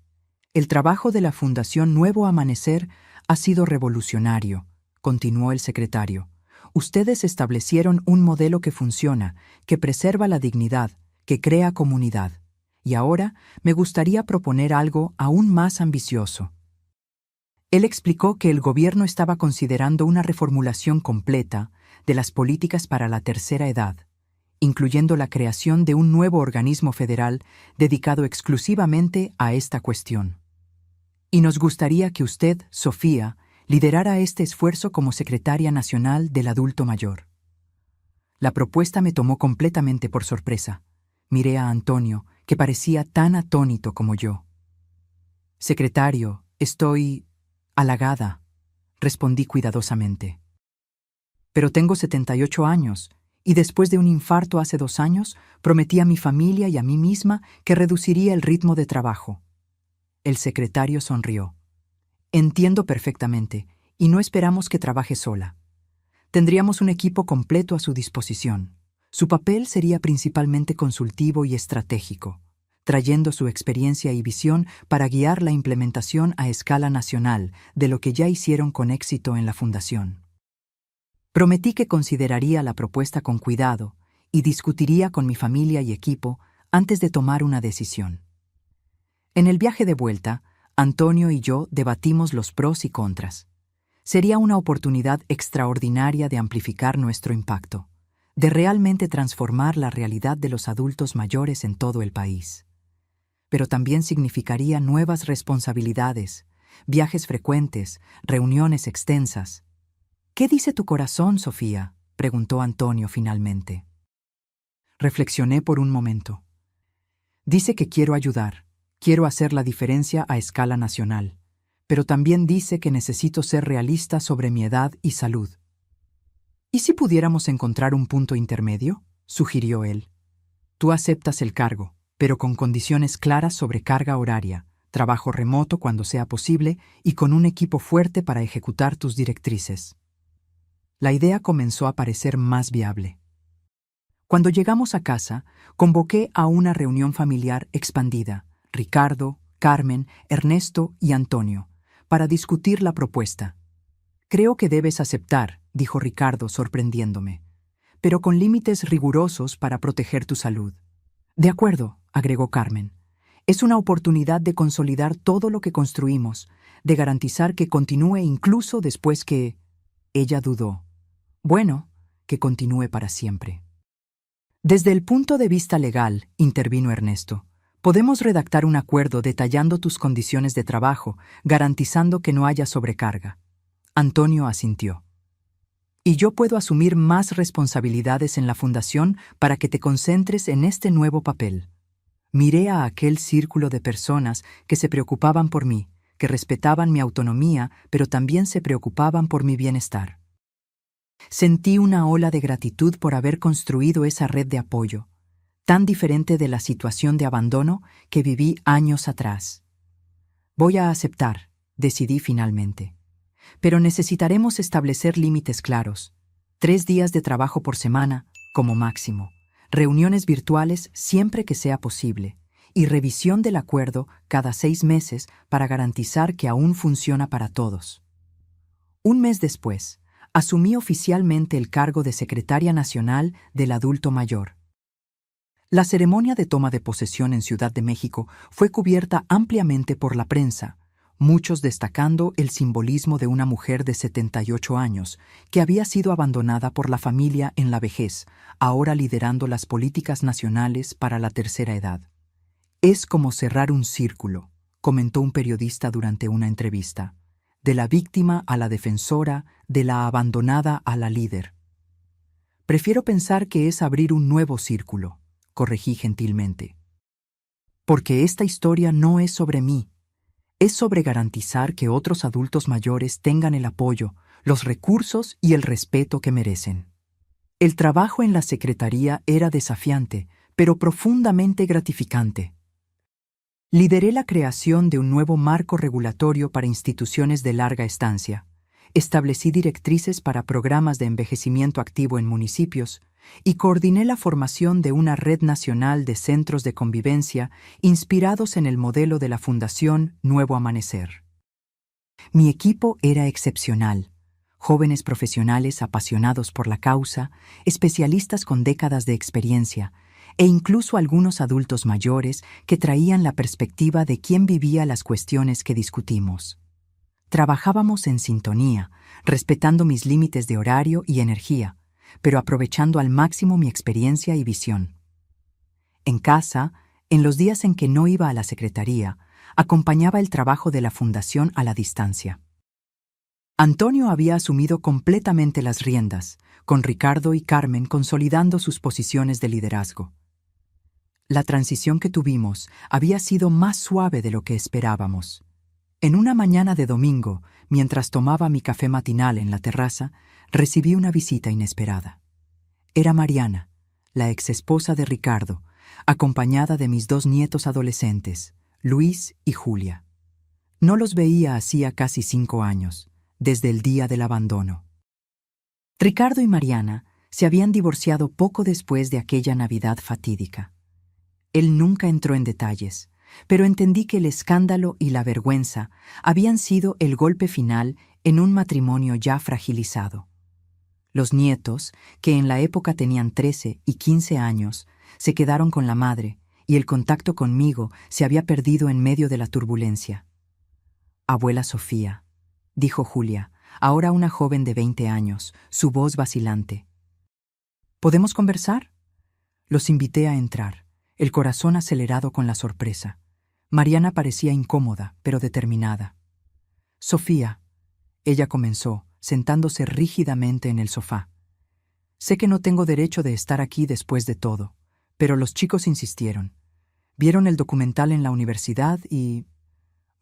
El trabajo de la Fundación Nuevo Amanecer ha sido revolucionario, continuó el secretario. Ustedes establecieron un modelo que funciona, que preserva la dignidad, que crea comunidad. Y ahora me gustaría proponer algo aún más ambicioso. Él explicó que el gobierno estaba considerando una reformulación completa de las políticas para la tercera edad, incluyendo la creación de un nuevo organismo federal dedicado exclusivamente a esta cuestión. Y nos gustaría que usted, Sofía, liderara este esfuerzo como secretaria nacional del adulto mayor. La propuesta me tomó completamente por sorpresa. Miré a Antonio, que parecía tan atónito como yo. Secretario, estoy halagada, respondí cuidadosamente. Pero tengo 78 años, y después de un infarto hace 2 años, prometí a mi familia y a mí misma que reduciría el ritmo de trabajo. El secretario sonrió. Entiendo perfectamente, y no esperamos que trabaje sola. Tendríamos un equipo completo a su disposición. Su papel sería principalmente consultivo y estratégico, trayendo su experiencia y visión para guiar la implementación a escala nacional de lo que ya hicieron con éxito en la Fundación. Prometí que consideraría la propuesta con cuidado y discutiría con mi familia y equipo antes de tomar una decisión. En el viaje de vuelta, Antonio y yo debatimos los pros y contras. Sería una oportunidad extraordinaria de amplificar nuestro impacto, de realmente transformar la realidad de los adultos mayores en todo el país. Pero también significaría nuevas responsabilidades, viajes frecuentes, reuniones extensas. ¿Qué dice tu corazón, Sofía?, preguntó Antonio finalmente. Reflexioné por un momento. Dice que quiero ayudar, quiero hacer la diferencia a escala nacional, pero también dice que necesito ser realista sobre mi edad y salud. ¿Y si pudiéramos encontrar un punto intermedio?, sugirió él. Tú aceptas el cargo, pero con condiciones claras sobre carga horaria, trabajo remoto cuando sea posible y con un equipo fuerte para ejecutar tus directrices. La idea comenzó a parecer más viable. Cuando llegamos a casa, convoqué a una reunión familiar expandida, Ricardo, Carmen, Ernesto y Antonio, para discutir la propuesta. Creo que debes aceptar, dijo Ricardo sorprendiéndome, pero con límites rigurosos para proteger tu salud. De acuerdo, agregó Carmen. Es una oportunidad de consolidar todo lo que construimos, de garantizar que continúe incluso después que... Ella dudó. Bueno, que continúe para siempre. Desde el punto de vista legal, intervino Ernesto, podemos redactar un acuerdo detallando tus condiciones de trabajo, garantizando que no haya sobrecarga. Antonio asintió. Y yo puedo asumir más responsabilidades en la fundación para que te concentres en este nuevo papel. Miré a aquel círculo de personas que se preocupaban por mí, que respetaban mi autonomía, pero también se preocupaban por mi bienestar. Sentí una ola de gratitud por haber construido esa red de apoyo, tan diferente de la situación de abandono que viví años atrás. Voy a aceptar, decidí finalmente. Pero necesitaremos establecer límites claros. 3 días de trabajo por semana, como máximo. Reuniones virtuales siempre que sea posible. Y revisión del acuerdo cada 6 meses para garantizar que aún funciona para todos. Un mes después, asumí oficialmente el cargo de Secretaria Nacional del Adulto Mayor. La ceremonia de toma de posesión en Ciudad de México fue cubierta ampliamente por la prensa, muchos destacando el simbolismo de una mujer de 78 años que había sido abandonada por la familia en la vejez, ahora liderando las políticas nacionales para la tercera edad. Es como cerrar un círculo, comentó un periodista durante una entrevista, de la víctima a la defensora, de la abandonada a la líder. Prefiero pensar que es abrir un nuevo círculo, corregí gentilmente. Porque esta historia no es sobre mí. Es sobre garantizar que otros adultos mayores tengan el apoyo, los recursos y el respeto que merecen. El trabajo en la secretaría era desafiante, pero profundamente gratificante. Lideré la creación de un nuevo marco regulatorio para instituciones de larga estancia. Establecí directrices para programas de envejecimiento activo en municipios y coordiné la formación de una red nacional de centros de convivencia inspirados en el modelo de la Fundación Nuevo Amanecer. Mi equipo era excepcional. Jóvenes profesionales apasionados por la causa, especialistas con décadas de experiencia, e incluso algunos adultos mayores que traían la perspectiva de quién vivía las cuestiones que discutimos. Trabajábamos en sintonía, respetando mis límites de horario y energía, pero aprovechando al máximo mi experiencia y visión. En casa, en los días en que no iba a la secretaría, acompañaba el trabajo de la fundación a la distancia. Antonio había asumido completamente las riendas, con Ricardo y Carmen consolidando sus posiciones de liderazgo. La transición que tuvimos había sido más suave de lo que esperábamos. En una mañana de domingo, mientras tomaba mi café matinal en la terraza, recibí una visita inesperada. Era Mariana, la exesposa de Ricardo, acompañada de mis 2 nietos adolescentes, Luis y Julia. No los veía hacía casi 5 años, desde el día del abandono. Ricardo y Mariana se habían divorciado poco después de aquella Navidad fatídica. Él nunca entró en detalles, pero entendí que el escándalo y la vergüenza habían sido el golpe final en un matrimonio ya fragilizado. Los nietos, que en la época tenían 13 y 15 años, se quedaron con la madre y el contacto conmigo se había perdido en medio de la turbulencia. «Abuela Sofía», dijo Julia, ahora una joven de 20 años, su voz vacilante. «¿Podemos conversar?» Los invité a entrar, el corazón acelerado con la sorpresa. Mariana parecía incómoda, pero determinada. «Sofía», ella comenzó, sentándose rígidamente en el sofá. «Sé que no tengo derecho de estar aquí después de todo, pero los chicos insistieron. Vieron el documental en la universidad y...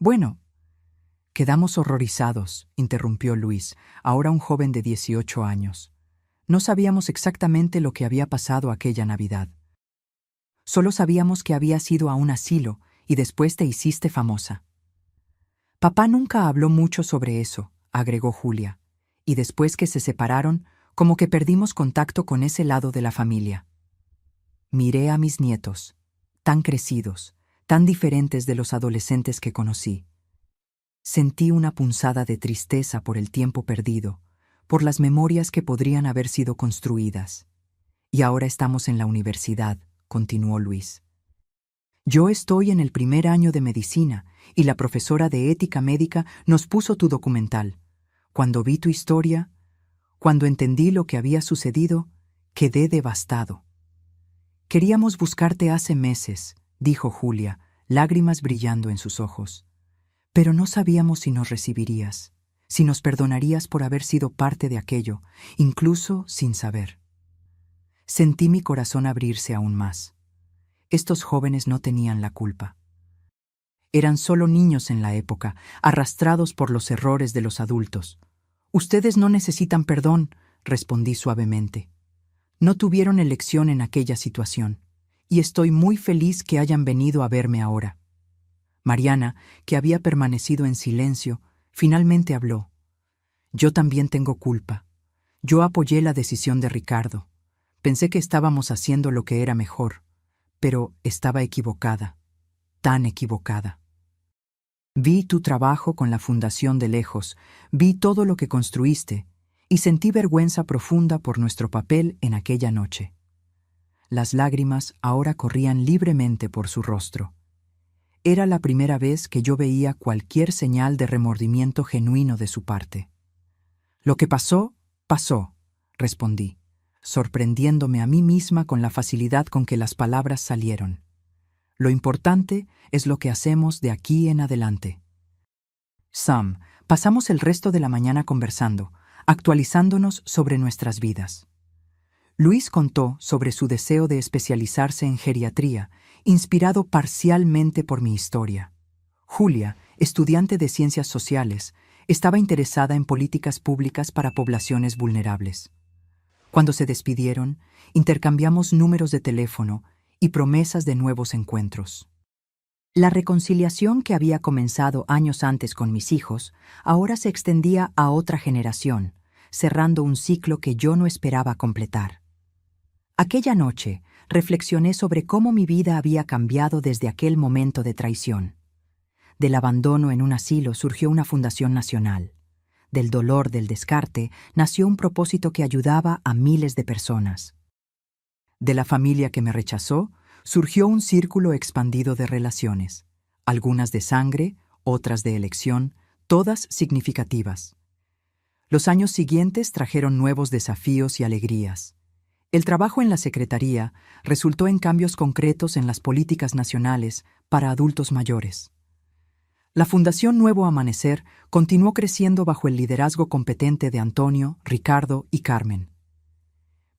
Bueno, quedamos horrorizados», interrumpió Luis, ahora un joven de 18 años. «No sabíamos exactamente lo que había pasado aquella Navidad. Solo sabíamos que habías ido a un asilo y después te hiciste famosa». «Papá nunca habló mucho sobre eso», agregó Julia, «y después que se separaron, como que perdimos contacto con ese lado de la familia». Miré a mis nietos, tan crecidos, tan diferentes de los adolescentes que conocí. Sentí una punzada de tristeza por el tiempo perdido, por las memorias que podrían haber sido construidas. «Y ahora estamos en la universidad», continuó Luis. «Yo estoy en el primer año de medicina y la profesora de ética médica nos puso tu documental. Cuando vi tu historia, cuando entendí lo que había sucedido, quedé devastado». «Queríamos buscarte hace meses», dijo Julia, lágrimas brillando en sus ojos. «Pero no sabíamos si nos recibirías, si nos perdonarías por haber sido parte de aquello, incluso sin saber». Sentí mi corazón abrirse aún más. Estos jóvenes no tenían la culpa. Eran solo niños en la época, arrastrados por los errores de los adultos. «Ustedes no necesitan perdón», respondí suavemente. «No tuvieron elección en aquella situación, y estoy muy feliz que hayan venido a verme ahora». Mariana, que había permanecido en silencio, finalmente habló. «Yo también tengo culpa. Yo apoyé la decisión de Ricardo. Pensé que estábamos haciendo lo que era mejor, pero estaba equivocada, tan equivocada. Vi tu trabajo con la fundación de lejos, vi todo lo que construiste, y sentí vergüenza profunda por nuestro papel en aquella noche». Las lágrimas ahora corrían libremente por su rostro. Era la primera vez que yo veía cualquier señal de remordimiento genuino de su parte. «Lo que pasó, pasó», respondí, sorprendiéndome a mí misma con la facilidad con que las palabras salieron. «Lo importante es lo que hacemos de aquí en adelante». Sam, pasamos el resto de la mañana conversando, actualizándonos sobre nuestras vidas. Luis contó sobre su deseo de especializarse en geriatría, inspirado parcialmente por mi historia. Julia, estudiante de ciencias sociales, estaba interesada en políticas públicas para poblaciones vulnerables. Cuando se despidieron, intercambiamos números de teléfono y promesas de nuevos encuentros. La reconciliación que había comenzado años antes con mis hijos ahora se extendía a otra generación, cerrando un ciclo que yo no esperaba completar. Aquella noche reflexioné sobre cómo mi vida había cambiado desde aquel momento de traición. Del abandono en un asilo surgió una fundación nacional. Del dolor del descarte nació un propósito que ayudaba a miles de personas. De la familia que me rechazó surgió un círculo expandido de relaciones, algunas de sangre, otras de elección, todas significativas. Los años siguientes trajeron nuevos desafíos y alegrías. El trabajo en la Secretaría resultó en cambios concretos en las políticas nacionales para adultos mayores. La Fundación Nuevo Amanecer continuó creciendo bajo el liderazgo competente de Antonio, Ricardo y Carmen.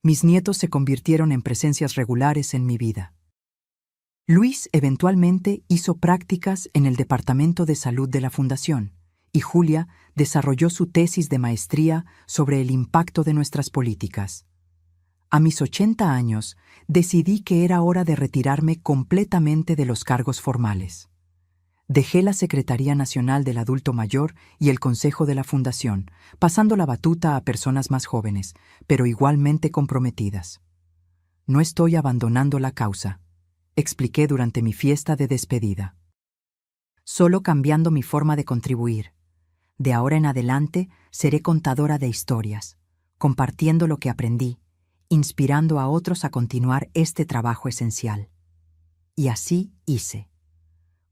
Mis nietos se convirtieron en presencias regulares en mi vida. Luis eventualmente hizo prácticas en el Departamento de Salud de la Fundación y Julia desarrolló su tesis de maestría sobre el impacto de nuestras políticas. A mis 80 años, decidí que era hora de retirarme completamente de los cargos formales. Dejé la Secretaría Nacional del Adulto Mayor y el Consejo de la Fundación, pasando la batuta a personas más jóvenes, pero igualmente comprometidas. No estoy abandonando la causa, expliqué durante mi fiesta de despedida. Solo cambiando mi forma de contribuir. De ahora en adelante, seré contadora de historias, compartiendo lo que aprendí, inspirando a otros a continuar este trabajo esencial. Y así hice.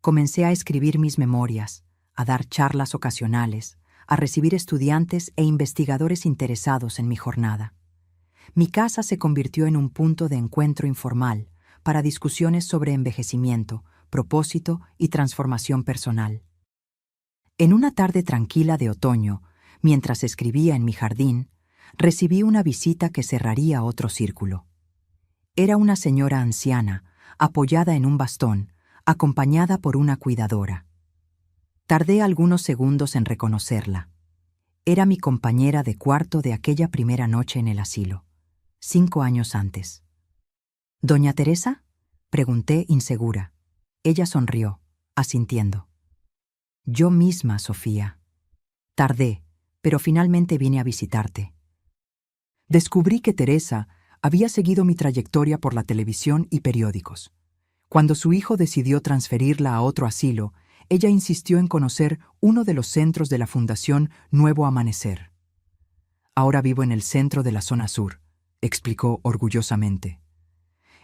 Comencé a escribir mis memorias, a dar charlas ocasionales, a recibir estudiantes e investigadores interesados en mi jornada. Mi casa se convirtió en un punto de encuentro informal para discusiones sobre envejecimiento, propósito y transformación personal. En una tarde tranquila de otoño, mientras escribía en mi jardín, recibí una visita que cerraría otro círculo. Era una señora anciana, apoyada en un bastón, acompañada por una cuidadora. Tardé algunos segundos en reconocerla. Era mi compañera de cuarto de aquella primera noche en el asilo, 5 años antes. ¿Doña Teresa?, pregunté insegura. Ella sonrió, asintiendo. Yo misma, Sofía. Tardé, pero finalmente vine a visitarte. Descubrí que Teresa había seguido mi trayectoria por la televisión y periódicos. Cuando su hijo decidió transferirla a otro asilo, ella insistió en conocer uno de los centros de la Fundación Nuevo Amanecer. Ahora vivo en el centro de la zona sur, explicó orgullosamente.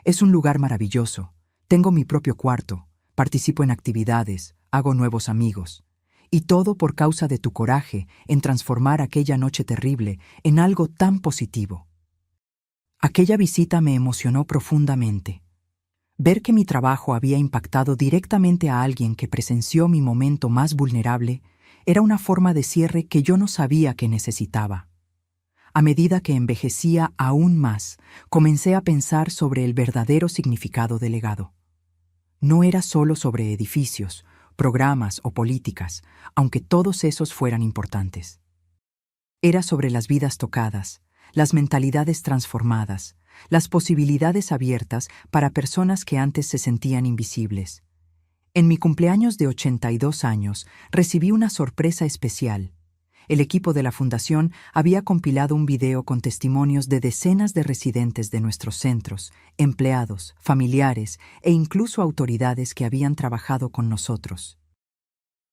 Es un lugar maravilloso. Tengo mi propio cuarto, participo en actividades, hago nuevos amigos. Y todo por causa de tu coraje en transformar aquella noche terrible en algo tan positivo. Aquella visita me emocionó profundamente. Ver que mi trabajo había impactado directamente a alguien que presenció mi momento más vulnerable era una forma de cierre que yo no sabía que necesitaba. A medida que envejecía aún más, comencé a pensar sobre el verdadero significado del legado. No era solo sobre edificios, programas o políticas, aunque todos esos fueran importantes. Era sobre las vidas tocadas, las mentalidades transformadas, las posibilidades abiertas para personas que antes se sentían invisibles. En mi cumpleaños de 82 años, recibí una sorpresa especial. El equipo de la Fundación había compilado un video con testimonios de decenas de residentes de nuestros centros, empleados, familiares e incluso autoridades que habían trabajado con nosotros.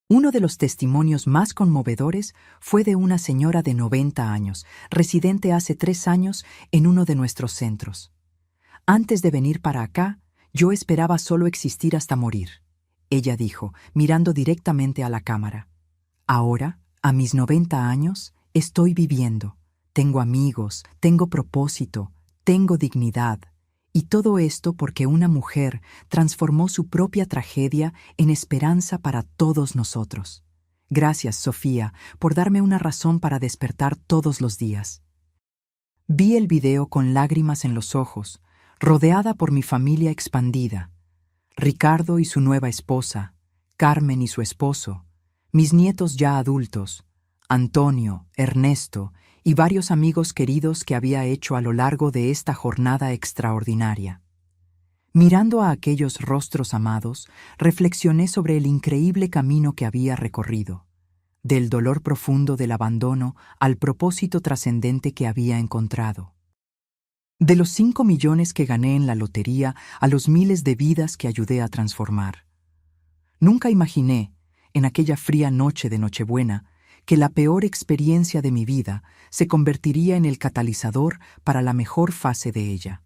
Uno de los testimonios más conmovedores fue de una señora de 90 años, residente hace 3 años en uno de nuestros centros. Antes de venir para acá, yo esperaba solo existir hasta morir, ella dijo, mirando directamente a la cámara. Ahora, a mis 90 años, estoy viviendo. Tengo amigos, tengo propósito, tengo dignidad. Y todo esto porque una mujer transformó su propia tragedia en esperanza para todos nosotros. Gracias, Sofía, por darme una razón para despertar todos los días. Vi el video con lágrimas en los ojos, rodeada por mi familia expandida, Ricardo y su nueva esposa, Carmen y su esposo, mis nietos ya adultos, Antonio, Ernesto y varios amigos queridos que había hecho a lo largo de esta jornada extraordinaria. Mirando a aquellos rostros amados, reflexioné sobre el increíble camino que había recorrido, del dolor profundo del abandono al propósito trascendente que había encontrado. De los 5 millones que gané en la lotería a los miles de vidas que ayudé a transformar. Nunca imaginé, en aquella fría noche de Nochebuena, que la peor experiencia de mi vida se convertiría en el catalizador para la mejor fase de ella.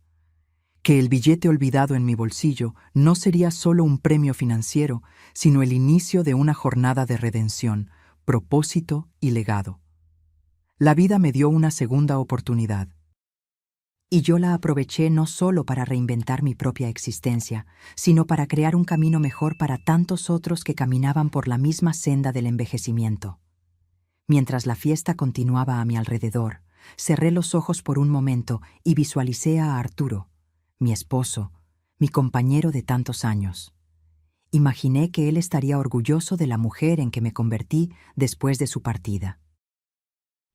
Que el billete olvidado en mi bolsillo no sería solo un premio financiero, sino el inicio de una jornada de redención, propósito y legado. La vida me dio una segunda oportunidad. Y yo la aproveché no solo para reinventar mi propia existencia, sino para crear un camino mejor para tantos otros que caminaban por la misma senda del envejecimiento. Mientras la fiesta continuaba a mi alrededor, cerré los ojos por un momento y visualicé a Arturo, mi esposo, mi compañero de tantos años. Imaginé que él estaría orgulloso de la mujer en que me convertí después de su partida.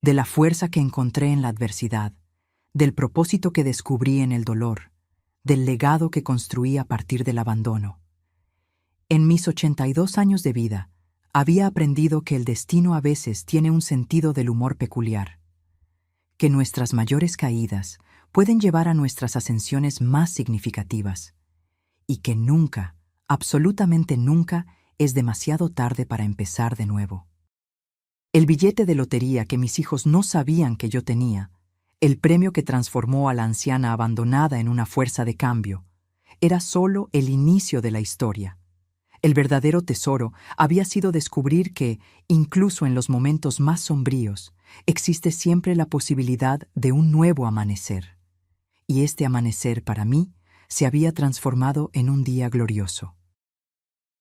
De la fuerza que encontré en la adversidad, del propósito que descubrí en el dolor, del legado que construí a partir del abandono. En mis 82 años de vida, había aprendido que el destino a veces tiene un sentido del humor peculiar, que nuestras mayores caídas pueden llevar a nuestras ascensiones más significativas, y que nunca, absolutamente nunca, es demasiado tarde para empezar de nuevo. El billete de lotería que mis hijos no sabían que yo tenía, el premio que transformó a la anciana abandonada en una fuerza de cambio, era solo el inicio de la historia. El verdadero tesoro había sido descubrir que, incluso en los momentos más sombríos, existe siempre la posibilidad de un nuevo amanecer. Y este amanecer, para mí, se había transformado en un día glorioso.